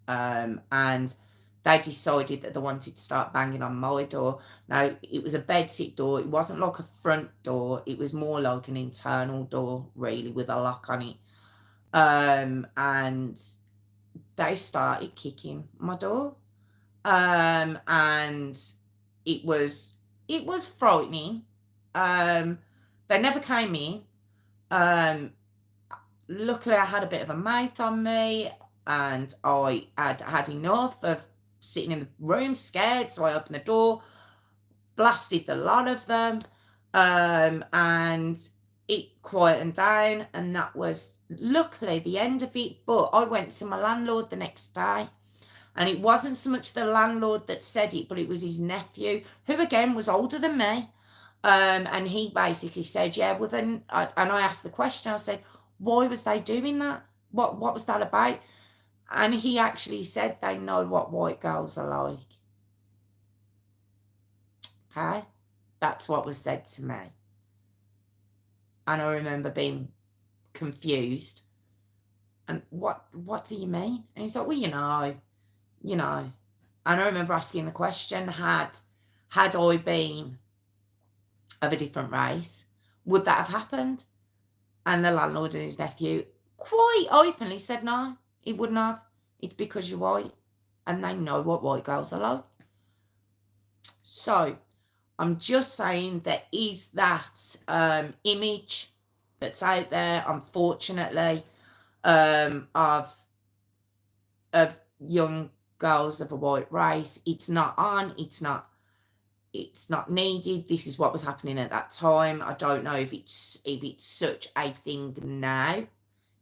And they decided that they wanted to start banging on my door. Now, it was a bedsit door. It wasn't like a front door. It was more like an internal door, really, with a lock on it. And they started kicking my door. And it was frightening. They never came in. Luckily, I had a bit of a mouth on me, and I had enough of sitting in the room scared, so I opened the door, blasted the lot of them, and it quietened down, and that was luckily the end of it. But I went to my landlord the next day, and it wasn't so much the landlord that said it, but it was his nephew, who again was older than me. And he basically said, yeah, well then, and I asked the question, I said, why was they doing that? What was that about? And he actually said they know what white girls are like. Okay? That's what was said to me. And I remember being confused. And what do you mean? And he's like, well, you know. And I remember asking the question, had I been of a different race, would that have happened? And the landlord and his nephew quite openly said, no, it wouldn't have. It's because you're white. And they know what white girls are like. So I'm just saying there is that image that's out there, unfortunately, of young girls of a white race. It's not on. It's not needed. This is what was happening at that time. I don't know if it's such a thing now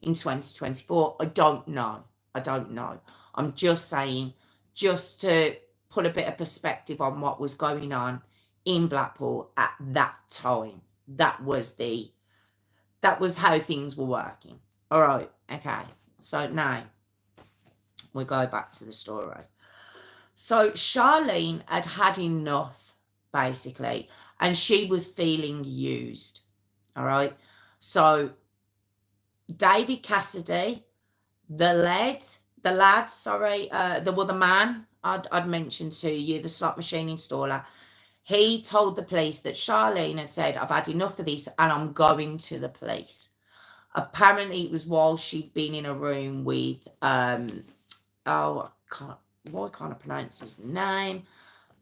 in 2024. I don't know. I'm just saying, just to put a bit of perspective on what was going on in Blackpool at that time. That was how things were working. All right. Okay. So now we go back to the story. So Charlene had enough, basically, and she was feeling used. All right. So David Cassidy, the man I'd mentioned to you, the slot machine installer, he told the police that Charlene had said, I've had enough of this and I'm going to the police. Apparently it was while she'd been in a room with, why can't I pronounce his name?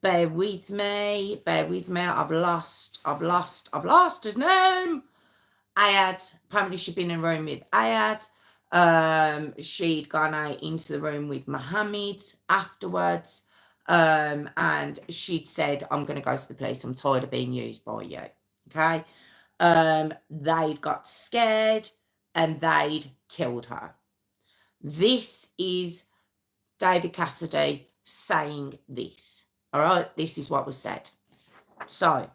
Bear with me. I've lost his name. Ayad. Apparently she'd been in a room with Ayad. She'd gone out into the room with Mohammed afterwards. And she'd said, I'm going to go to the police. I'm tired of being used by you. Okay. They'd got scared and they'd killed her. This is David Cassidy saying this. All right. This is what was said. So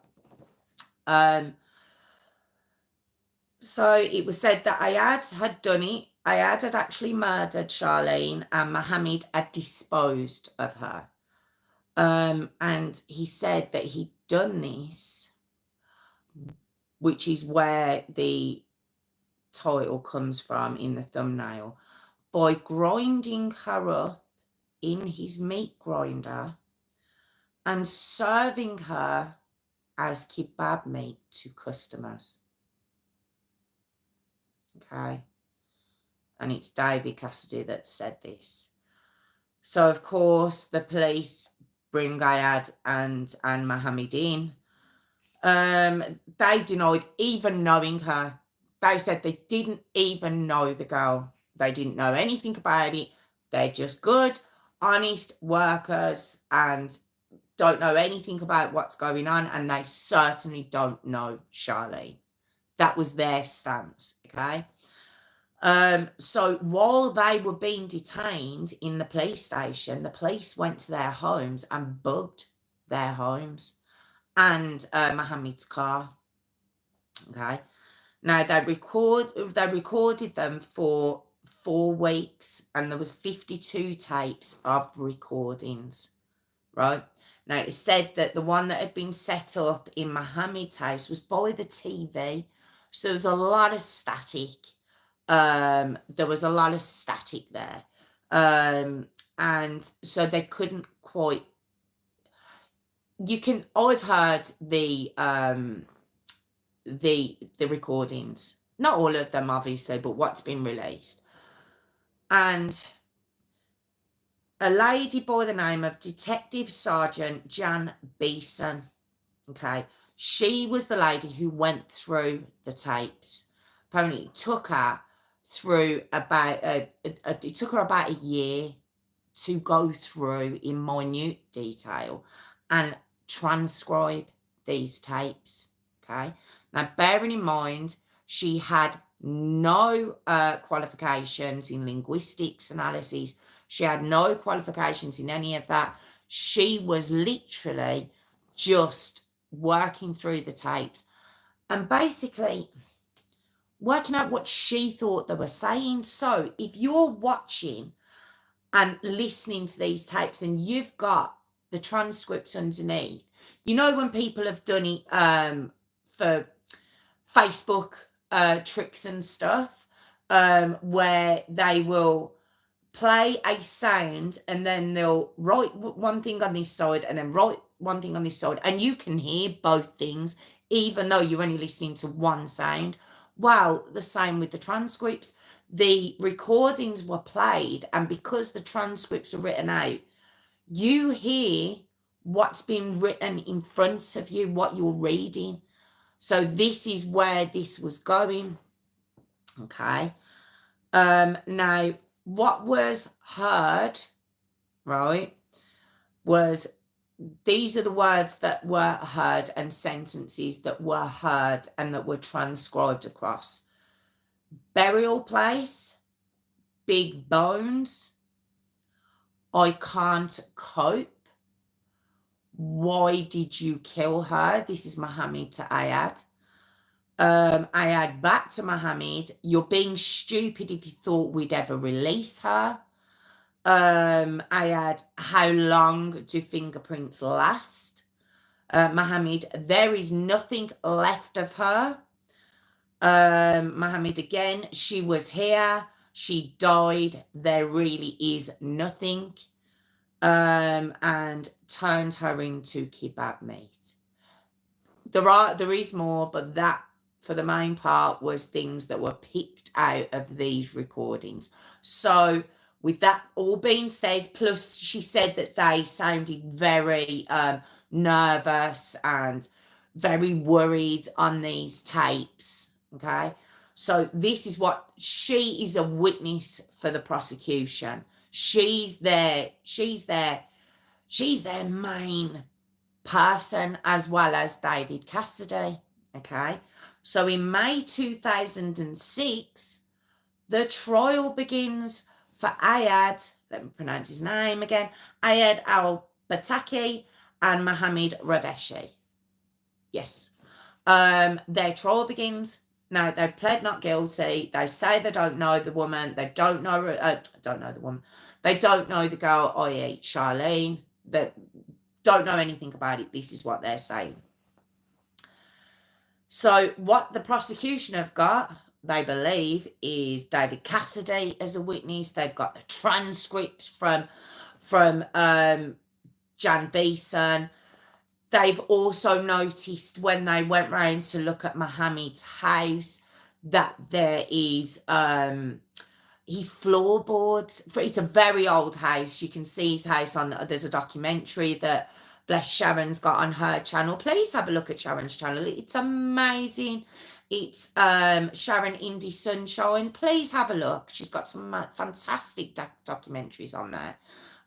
it was said that Ayad had done it. Ayad had actually murdered Charlene and Mohammed had disposed of her. And he said that he'd done this, which is where the title comes from in the thumbnail, by grinding her up in his meat grinder and serving her as kebab meat to customers. Okay. And it's David Cassidy that said this. So, of course, the police bring Ayad and Mohammed in. They denied even knowing her. They said they didn't even know the girl. They didn't know anything about it. They're just good, honest workers and don't know anything about what's going on. And they certainly don't know Charlene. That was their stance, okay? So while they were being detained in the police station, the police went to their homes and bugged their homes and Mohammed's car. Okay. Now they recorded them for 4 weeks and there was 52 tapes of recordings. Right. Now it said that the one that had been set up in Mohammed's house was by the TV. So there was a lot of static. There and so they couldn't quite. I've heard the recordings, not all of them obviously, but what's been released. And a lady by the name of Detective Sergeant Jan Beeson, okay, she was the lady who went through the tapes. Apparently it took her about a year to go through in minute detail and transcribe these tapes. Okay. Now, bearing in mind, she had no qualifications in linguistics analysis. She had no qualifications in any of that. She was literally just working through the tapes and basically working out what she thought they were saying. So if you're watching and listening to these tapes, and you've got the transcripts underneath. You know, when people have done it for Facebook tricks and stuff, where they will play a sound and then they'll write one thing on this side and then write one thing on this side, and you can hear both things even though you're only listening to one sound. Well, the same with the transcripts. The recordings were played, and because the transcripts are written out, you hear what's been written in front of you, what you're reading. So this is where this was going. Okay. Now, what was heard, right, was these are the words that were heard and sentences that were heard and that were transcribed across. Burial place, big bones, I can't cope. Why did you kill her? This is Mohammed to Ayad. Ayad back to Mohammed. You're being stupid if you thought we'd ever release her. Ayad, how long do fingerprints last? Mohammed, there is nothing left of her. Mohammed again, she was here. She died. There really is nothing. And turned her into kebab meat. There is more, but that, for the main part, was things that were picked out of these recordings. So with that all being said, plus she said that they sounded very nervous and very worried on these tapes. Okay. So this is what, she is a witness for the prosecution. She's their main person, as well as David Cassidy. Okay. So in May 2006, the trial begins for Ayad, let me pronounce his name again, Ayad-al-Batiki and Mohammed Raveshi. Yes. Their trial begins. Now, they pled not guilty. They say they don't know the woman. They don't know the woman. They don't know the girl, i.e. Charlene. They don't know anything about it. This is what they're saying. So what the prosecution have got, they believe, is David Cassidy as a witness. They've got the transcript from Jan Beeson. They've also noticed when they went round to look at Mohammed's house that there is his floorboards. It's a very old house. You can see his house there's a documentary that bless Sharon's got on her channel. Please have a look at Sharon's channel. It's amazing. It's Sharon Indie Sunshine. Please have a look. She's got some fantastic documentaries on there.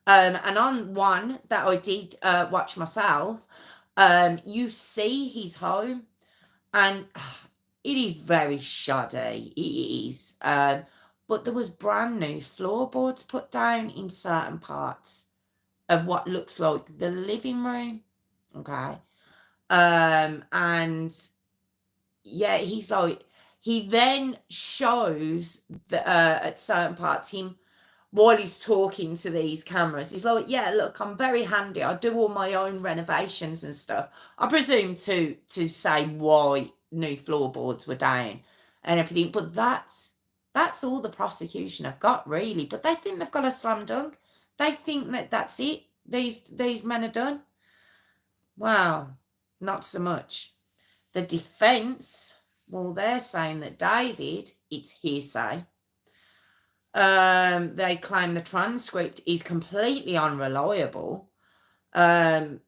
And on one that I did watch myself, you see his home, and it is very shoddy. It is. But there was brand new floorboards put down in certain parts of what looks like the living room. Okay. And yeah, he's like, he then shows the at certain parts him while he's talking to these cameras. He's like, yeah, look, I'm very handy. I do all my own renovations and stuff. I presume to say why new floorboards were down and everything. But that's all the prosecution have got, really. But they think they've got a slam dunk. They think that that's it. These men are done. Wow, not so much. The defense, well, they're saying that David, it's hearsay. They claim the transcript is completely unreliable. The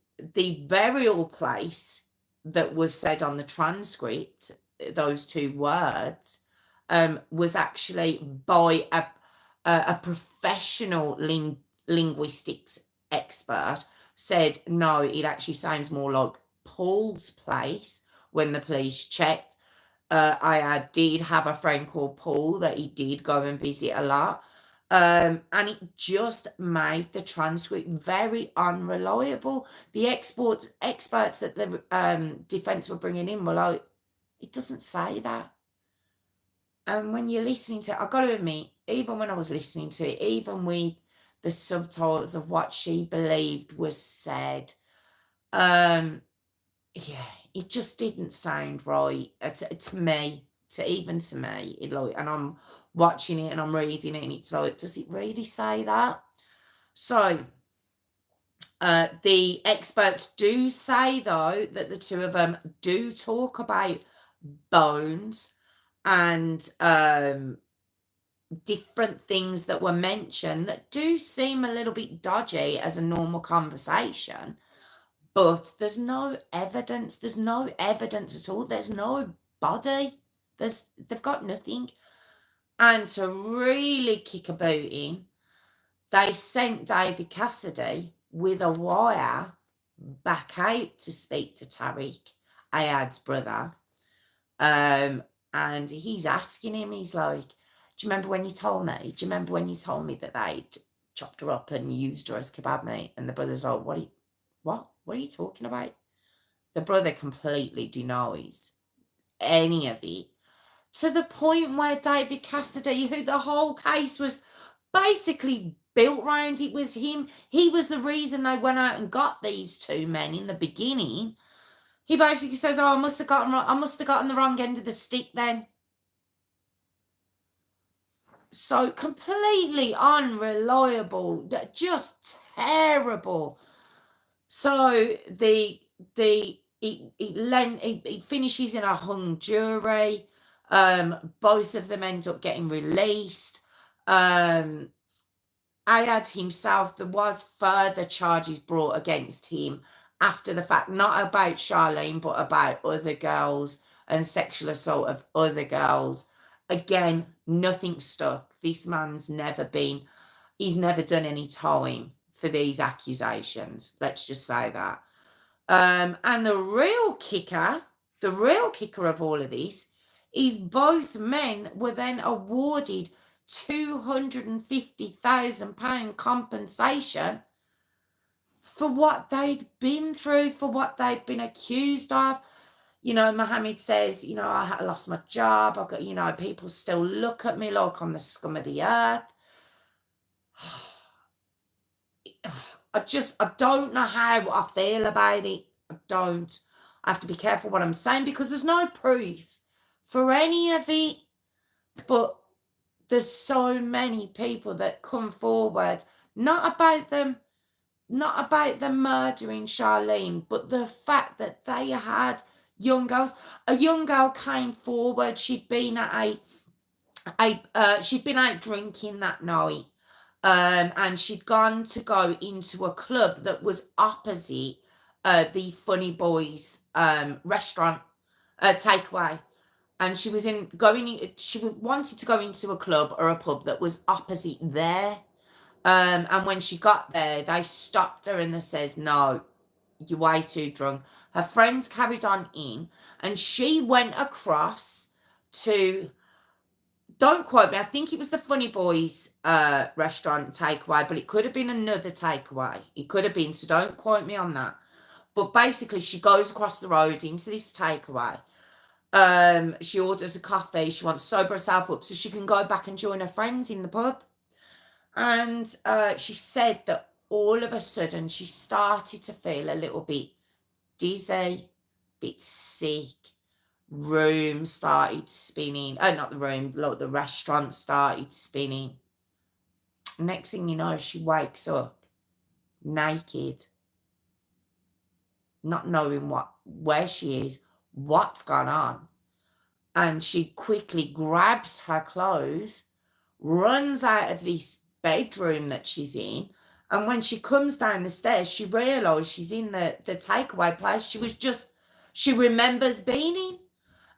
burial place that was said on the transcript, those two words, was actually by a professional linguistics expert. Said no, it actually sounds more like Paul's place. When the police checked, I did have a friend called Paul that he did go and visit a lot. And it just made the transcript very unreliable. The experts that the defense were bringing in were like, it doesn't say that. And when you're listening to it, I've got to admit, even when I was listening to it, even with the subtitles of what she believed was said. Yeah, it just didn't sound right to me, even to me. And I'm watching it and I'm reading it, and it's like, does it really say that? So, the experts do say, though, that the two of them do talk about bones and different things that were mentioned that do seem a little bit dodgy as a normal conversation. But there's no evidence. There's no evidence at all. There's no body. They've got nothing. And to really kick a boot in, they sent David Cassidy with a wire back out to speak to Tariq, Ayad's brother. And he's asking him, he's like, do you remember when you told me? Do you remember when you told me that they'd chopped her up and used her as kebab meat? And the brother's like, what are you talking about? The brother completely denies any of it, to the point where David Cassidy, who the whole case was basically built around, it was him. He was the reason they went out and got these two men in the beginning. He basically says, oh, I must have gotten the wrong end of the stick then. So completely unreliable, just terrible. So it finishes in a hung jury. Both of them end up getting released. Ayad himself, there was further charges brought against him after the fact, not about Charlene, but about other girls and sexual assault of other girls. Again, nothing stuck. This man's he's never done any time for these accusations. Let's just say that. And the real kicker of all of this is both men were then awarded £250,000 compensation for what they'd been through, for what they'd been accused of. Mohammed says, I lost my job. I've got, people still look at me like I'm the scum of the earth. I don't know how I feel about it. I don't. I have to be careful what I'm saying because there's no proof for any of it. But there's so many people that come forward, not about them murdering Charlene, but the fact that they had young girls. A young girl came forward. She'd been at she'd been out drinking that night. And she'd go into a club that was opposite the Funny Boys restaurant takeaway. And she wanted to go into a club or a pub that was opposite there. And when she got there, they stopped her and they says, no, you're way too drunk. Her friends carried on in, and she went across to, don't quote me, I think it was the Funny Boys restaurant takeaway, but it could have been another takeaway. It could have been, so don't quote me on that. But basically, she goes across the road into this takeaway. She orders a coffee. She wants to sober herself up so she can go back and join her friends in the pub. And she said that all of a sudden she started to feel a little bit dizzy, bit sick. Room started spinning. Not the room, like the restaurant started spinning. Next thing you know, she wakes up naked, not knowing where she is, what's gone on. And she quickly grabs her clothes, runs out of this bedroom that she's in. And when she comes down the stairs, she realised she's in the takeaway place she remembers being in.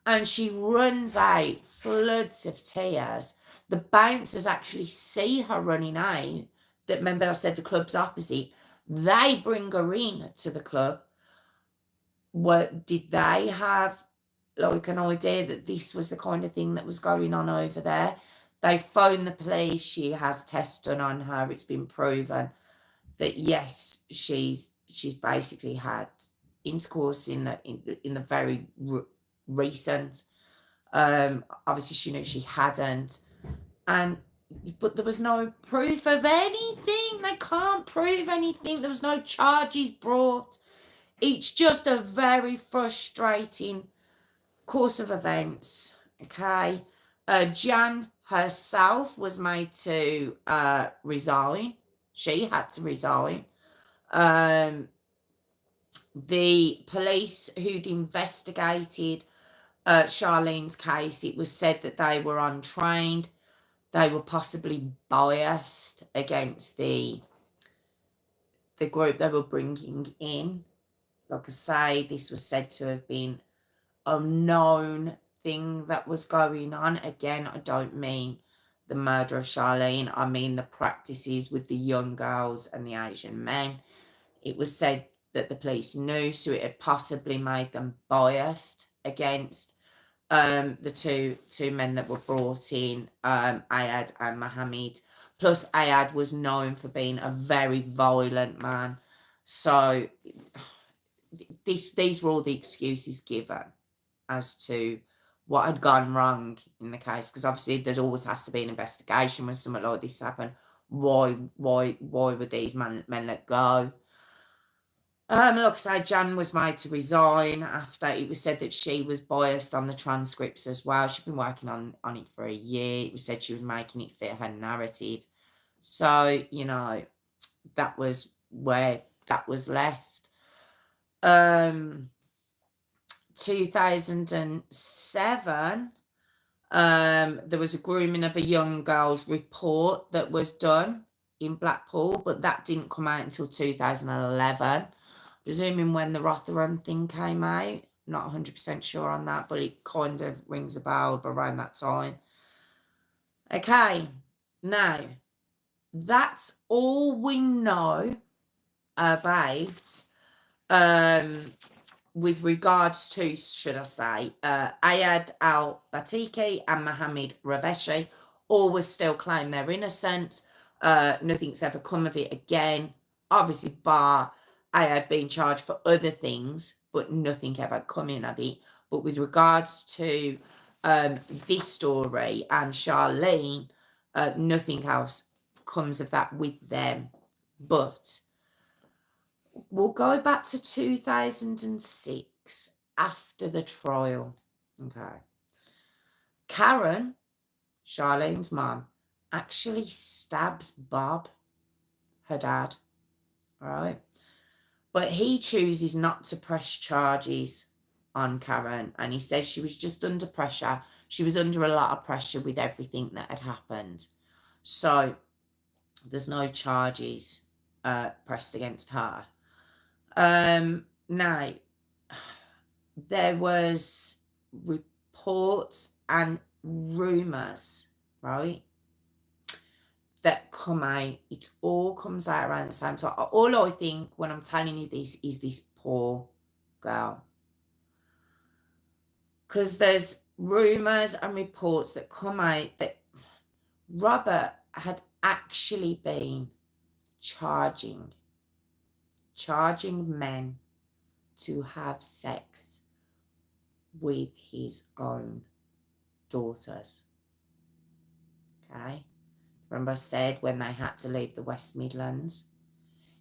And she runs out, floods of tears. The bouncers actually see her running out. Remember I said the club's opposite. They bring her in to the club. Did they have like an idea that this was the kind of thing that was going on over there? They phone the police. She has tests done on her. It's been proven that yes, she's basically had intercourse in the very recent. Obviously she knew she hadn't, and but there was no proof of anything. They can't prove anything. There was no charges brought. It's just a very frustrating course of events. Okay. Jan herself was made to resign. She had to resign. The police who'd investigated Charlene's case, it was said that they were untrained. They were possibly biased against the group they were bringing in. Like I say, this was said to have been a known thing that was going on. Again, I don't mean the murder of Charlene. I mean the practices with the young girls and the Asian men. It was said that the police knew, so it had possibly made them biased against the two men that were brought in, Ayad and Mohammed. Plus, Ayad was known for being a very violent man. So these were all the excuses given as to what had gone wrong in the case, because obviously there's always has to be an investigation when something like this happened. Why were these men let go? Like I say, Jan was made to resign after it was said that she was biased on the transcripts as well. She'd been working on it for a year. It was said she was making it fit her narrative. So, you know, that was where that was left. 2007, there was a grooming of a young girl's report that was done in Blackpool, but that didn't come out until 2011. Presuming when the Rotherham thing came out. Not 100% sure on that, but it kind of rings a bell around that time. Okay, now, that's all we know about with regards to, should I say, Ayad-al-Batiki and Mohammed Raveshi always still claim they're innocent. Nothing's ever come of it again. Obviously, bar Ayad being charged for other things, but nothing ever coming of it. But with regards to this story and Charlene, nothing else comes of that with them. But we'll go back to 2006 after the trial. Okay. Karen, Charlene's mum, actually stabs Bob, her dad. All right. But he chooses not to press charges on Karen. And he says she was just under pressure. She was under a lot of pressure with everything that had happened. So there's no charges pressed against her. Now, there was reports and rumours, right, that come out. It all comes out around the same time. All I think when I'm telling you this is this poor girl. Because there's rumours and reports that come out that Robert had actually been charging men to have sex with his own daughters. Okay? Remember I said when they had to leave the West Midlands?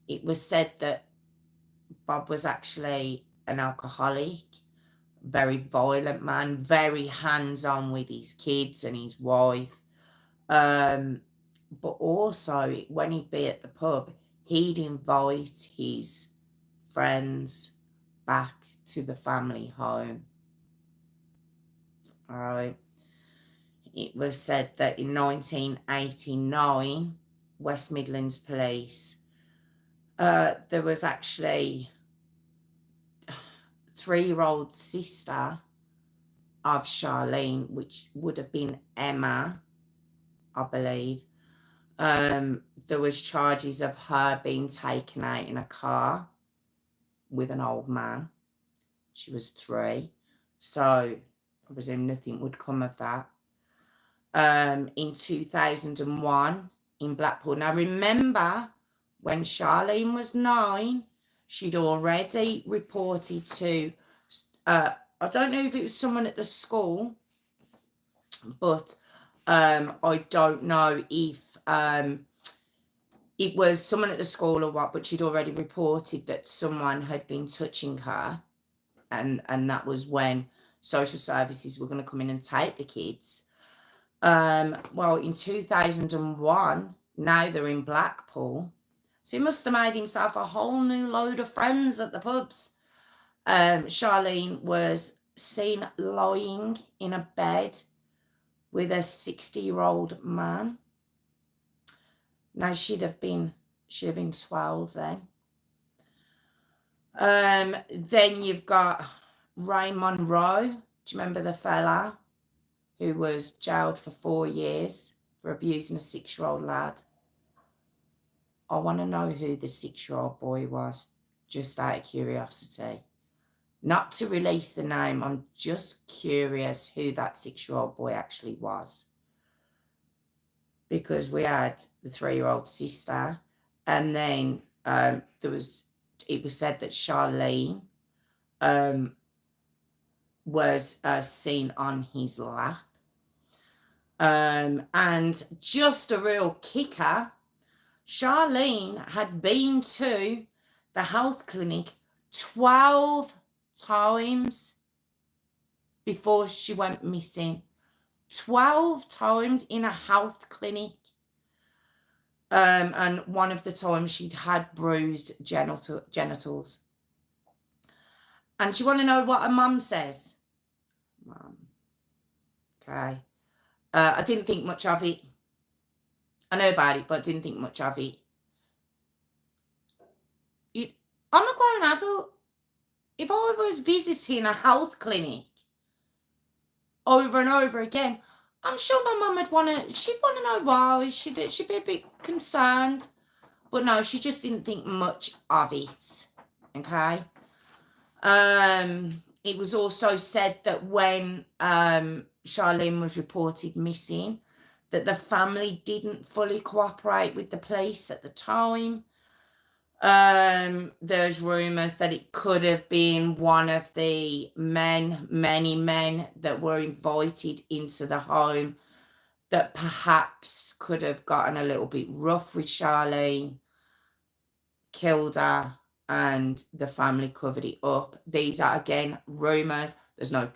It was said that Bob was actually an alcoholic, very violent man, very hands-on with his kids and his wife. But also, when he'd be at the pub, he'd invite his friends back to the family home. All right. It was said that in 1989, West Midlands Police, there was actually 3-year-old sister of Charlene, which would have been Emma, I believe. There was charges of her being taken out in a car with an old man. She was 3. So I presume nothing would come of that. In 2001 in Blackpool. Now remember, when Charlene was 9, she'd already reported to, I don't know if it was someone at the school, but I don't know if it was someone at the school or what, but she'd already reported that someone had been touching her, and that was when social services were going to come in and take the kids. Well, in 2001, now they're in Blackpool. So he must have made himself a whole new load of friends at the pubs. Charlene was seen lying in a bed with a 60-year-old man. Now she'd have been 12 then. Then you've got Ray Monroe. Do you remember the fella who was jailed for 4 years for abusing a 6-year-old lad? I want to know who the 6-year-old boy was, just out of curiosity. Not to release the name, I'm just curious who that 6-year-old boy actually was. Because we had the 3-year-old sister, and then it was said that Charlene was seen on his lap. And just a real kicker, Charlene had been to the health clinic 12 times before she went missing. 12 times in a health clinic. And one of the times she'd had bruised genitals. And do you want to know what her mum says? Mum. Okay. I didn't think much of it. I know about it, but I didn't think much of it. I'm a grown adult. If I was visiting a health clinic over and over again, I'm sure my mum she'd want to know why. She'd be a bit concerned. But no, she just didn't think much of it. Okay. It was also said that when Charlene was reported missing, that the family didn't fully cooperate with the police at the time. There's rumours that it could have been one of the many men that were invited into the home that perhaps could have gotten a little bit rough with Charlene, killed her, and the family covered it up. These are, again, rumours. There's no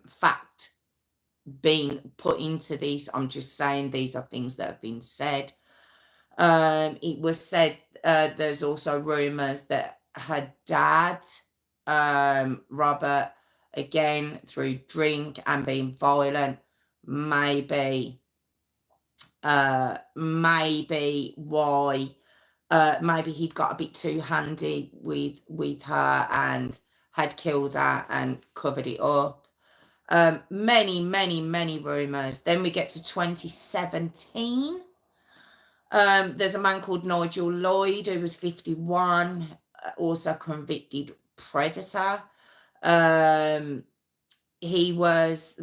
fact being put into these. I'm just saying these are things that have been said. It was said there's also rumours that her dad, Robert, again, through drink and being violent, maybe why, maybe he'd got a bit too handy with her and had killed her and covered it up. Many rumours. Then we get to 2017. There's a man called Nigel Lloyd who was 51, also convicted predator. He was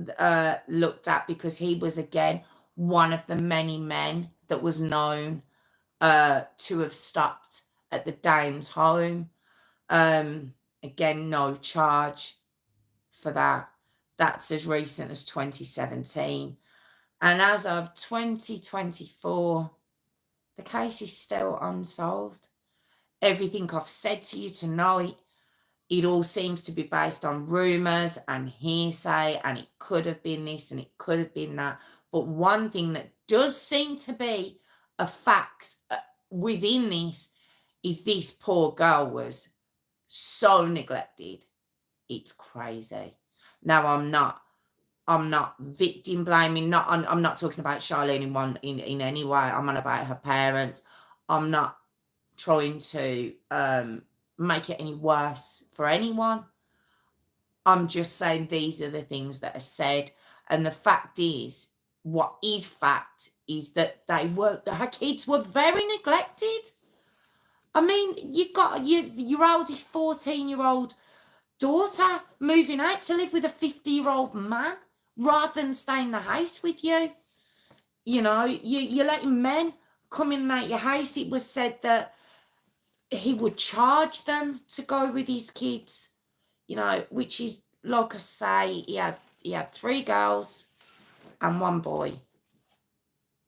looked at because he was, again, one of the many men that was known to have stopped at the Downes home. Again, no charge for that. That's as recent as 2017. And as of 2024, the case is still unsolved. Everything I've said to you tonight, it all seems to be based on rumours and hearsay, and it could have been this and it could have been that. But one thing that does seem to be a fact within this is this poor girl was so neglected. It's crazy. Now, I'm not victim blaming. I'm not talking about Charlene in any way. I'm on about her parents. I'm not trying to make it any worse for anyone. I'm just saying these are the things that are said, and the fact is, what is fact is that her kids were very neglected. I mean, you got your oldest 14-year-old daughter moving out to live with a 50-year-old man rather than stay in the house with you. You know, you're letting men come in and out your house. It was said that he would charge them to go with his kids, you know, which is, like I say, he had 3 girls and one boy.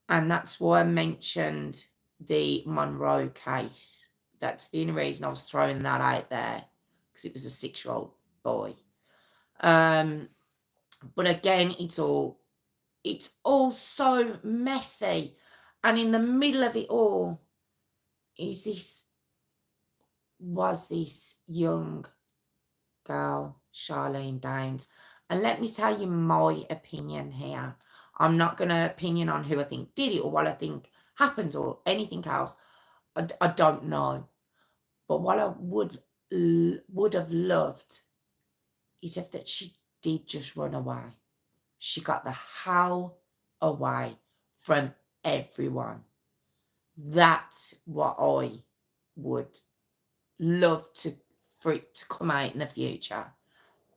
And that's why I mentioned the Monroe case. That's the only reason I was throwing that out there, because it was a 6-year-old boy. But again, it's all so messy. And in the middle of it all was this young girl, Charlene Downes. And let me tell you my opinion here. I'm not going to opinion on who I think did it or what I think happened or anything else. I don't know. But what I would have loved is if that she did just run away. She got the hell away from everyone. That's what I would love for it to come out in the future.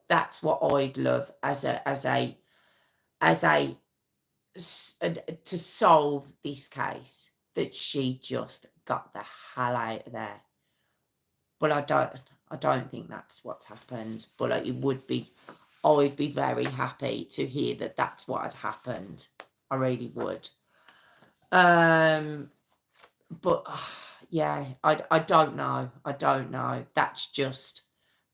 That's what I'd love to solve this case, that she just got the hell out of there. But I don't think that's what's happened. But I'd be very happy to hear that that's what had happened. I really would. But yeah, I don't know. I don't know. That's just,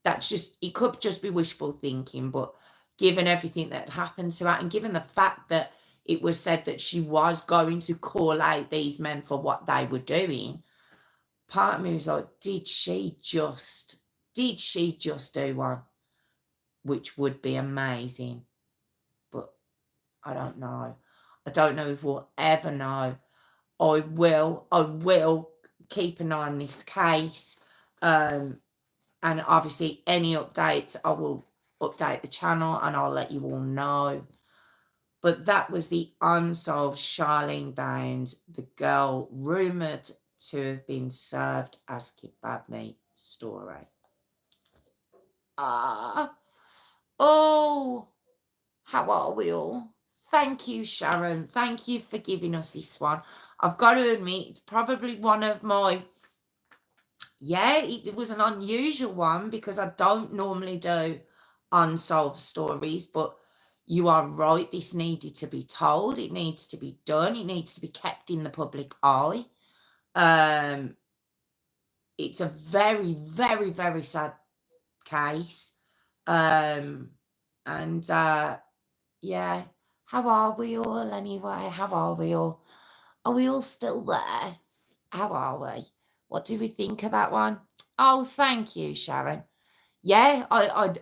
it could just be wishful thinking, but given everything that happened to her and given the fact that it was said that she was going to call out these men for what they were doing, part of me was like, did she just do one? Which would be amazing. But I don't know. I don't know if we'll ever know. I will keep an eye on this case. And obviously any updates, I will update the channel and I'll let you all know. But that was the unsolved Charlene Downes, the girl rumoured to have been served as kebab meat story. Oh, how are we all? Thank you, Sharon. Thank you for giving us this one. I've got to admit, it's probably one of my, it was an unusual one because I don't normally do unsolved stories, but you are right. This needed to be told. It needs to be done. It needs to be kept in the public eye. It's a very, very, very sad case. Yeah, how are we all anyway? How are we all? Are we all still there? How are we? What do we think of that one? Oh, thank you, Sharon. Yeah, I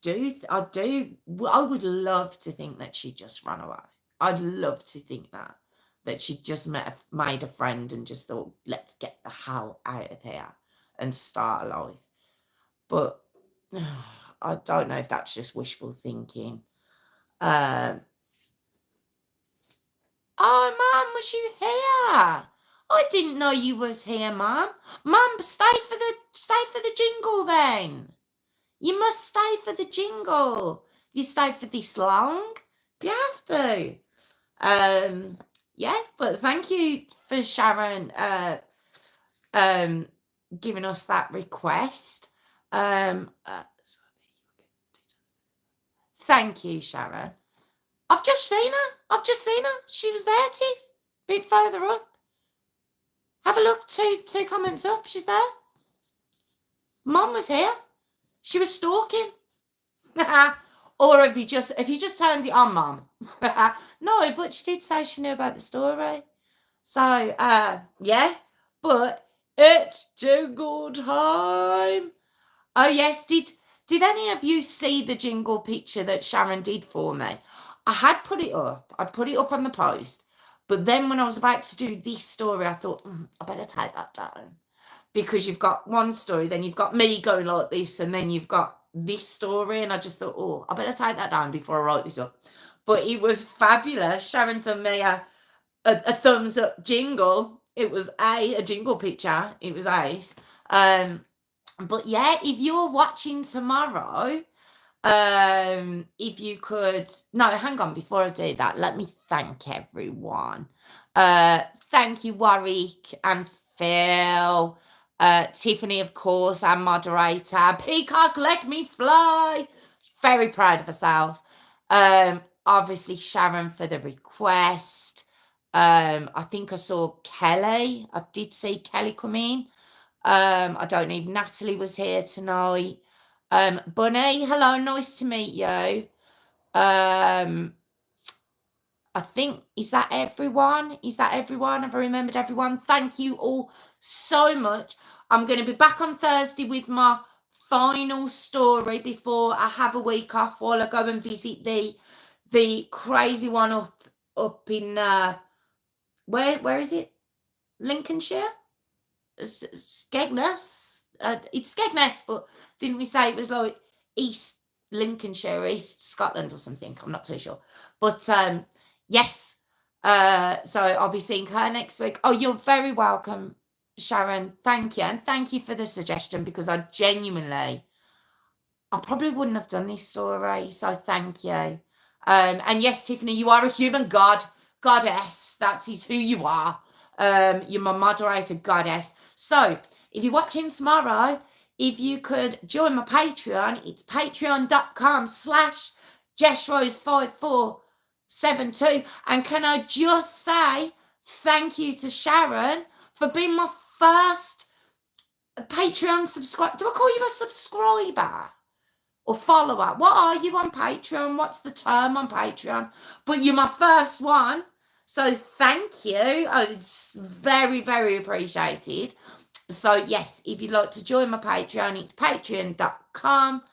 do. I would love to think that she just ran away. I'd love to think that she just made a friend and just thought, let's get the hell out of here and start a life. But I don't know if that's just wishful thinking. Oh, Mum, was you here? I didn't know you was here, Mum. Mum, stay for the jingle then. You must stay for the jingle. You stay for this long, you have to. Yeah, but thank you for Sharon giving us that request. Thank you, Sharon. I've just seen her. She was there, Tiff. A bit further up. Have a look, two comments up. She's there. Mum was here. She was stalking. Or if you just turned it on, Mum. No, but she did say she knew about the story. So, yeah. But it's jingle time. Oh, yes. Did any of you see the jingle picture that Sharon did for me? I had put it up. I'd put it up on the post. But then when I was about to do this story, I thought, I better take that down. Because you've got one story, then you've got me going like this, and then you've got this story. And I just thought, I better take that down before I write this up. But it was fabulous. Sharon done me a thumbs up jingle. It was a jingle picture. It was ace. But yeah, if you're watching tomorrow, if you could, no, hang on, before I do that, let me thank everyone. Thank you, Warwick and Phil, Tiffany, of course, our moderator, Peacock, let me fly, very proud of herself. obviously Sharon for the request. I think I saw Kelly. I did see Kelly come in. I don't know if Natalie was here tonight. Bunny, hello, nice to meet you. I think, is that everyone? Is that everyone? Have I remembered everyone? Thank you all so much. I'm going to be back on Thursday with my final story before I have a week off while I go and visit the crazy one up in where is it? Lincolnshire? Skegness? It's Skegness, but didn't we say it was like East Lincolnshire, East Scotland or something? I'm not too sure. But yes, so I'll be seeing her next week. Oh, you're very welcome, Sharon. Thank you. And thank you for the suggestion, because I probably wouldn't have done this story. So thank you. And yes, Tiffany, you are a human goddess. That is who you are. You're my moderator goddess. So if you're watching tomorrow, if you could join my Patreon, it's patreon.com/JessRose5472. And can I just say thank you to Sharon for being my first Patreon subscriber. Do I call you a subscriber or follower? What are you on Patreon? What's the term on Patreon? But you're my first one. So thank you. It's very, very appreciated. So yes, if you'd like to join my Patreon, it's patreon.com.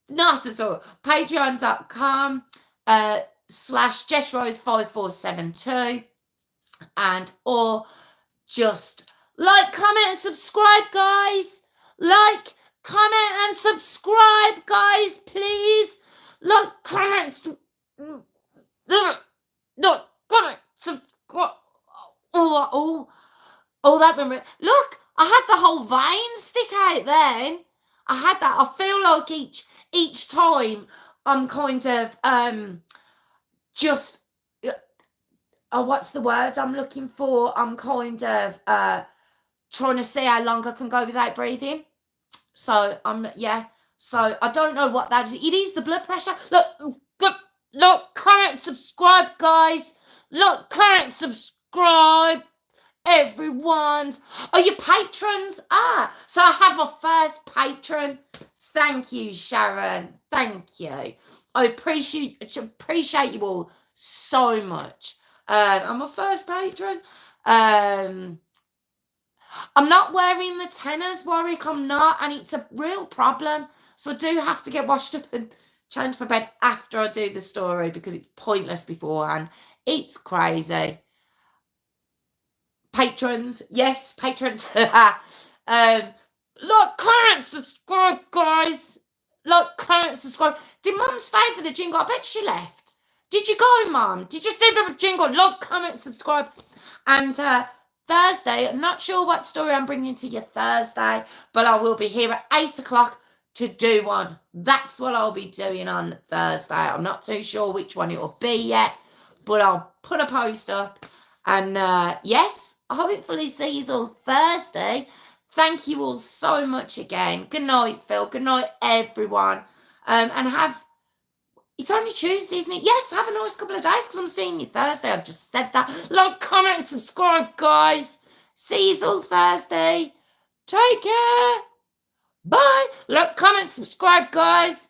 Not at all. Patreon.com/JessRose5472. And or just like, comment, and subscribe, guys. Like, comment, and subscribe, guys, please. Like, comment, no, comment, subscribe. Oh, that memory. Look, I had the whole vein stick out then. I had that. I feel like each time I'm kind of just what's the word I'm looking for? I'm kind of trying to see how long I can go without breathing. So So I don't know what that is. It is the blood pressure. Look, comment, subscribe, guys. Look, comment, subscribe. Everyone's. Oh, your patrons. So I have my first patron. Thank you, Sharon. Thank you. I appreciate you all so much. I'm my first patron. I'm not wearing the tenors, Warwick. I'm not, and it's a real problem. So I do have to get washed up and changed for bed after I do the story, because it's pointless beforehand. It's crazy. Patrons, yes, patrons. Like, comment, subscribe, guys. Like, comment, subscribe. Did Mum stay for the jingle? I bet she left. Did you go, Mum? Did you stay for the jingle? Like, comment, subscribe. And Thursday, I'm not sure what story I'm bringing to you Thursday, but I will be here at 8 o'clock to do one. That's what I'll be doing on Thursday. I'm not too sure which one it will be yet, but I'll put a post up. And yes, hopefully see you all Thursday. Thank you all so much again. Good night, Phil. Good night, everyone. And it's only Tuesday, isn't it? Yes, have a nice couple of days, because I'm seeing you Thursday. I just said that. Like, comment, and subscribe, guys. See you all Thursday. Take care. Bye. Like, comment, subscribe, guys.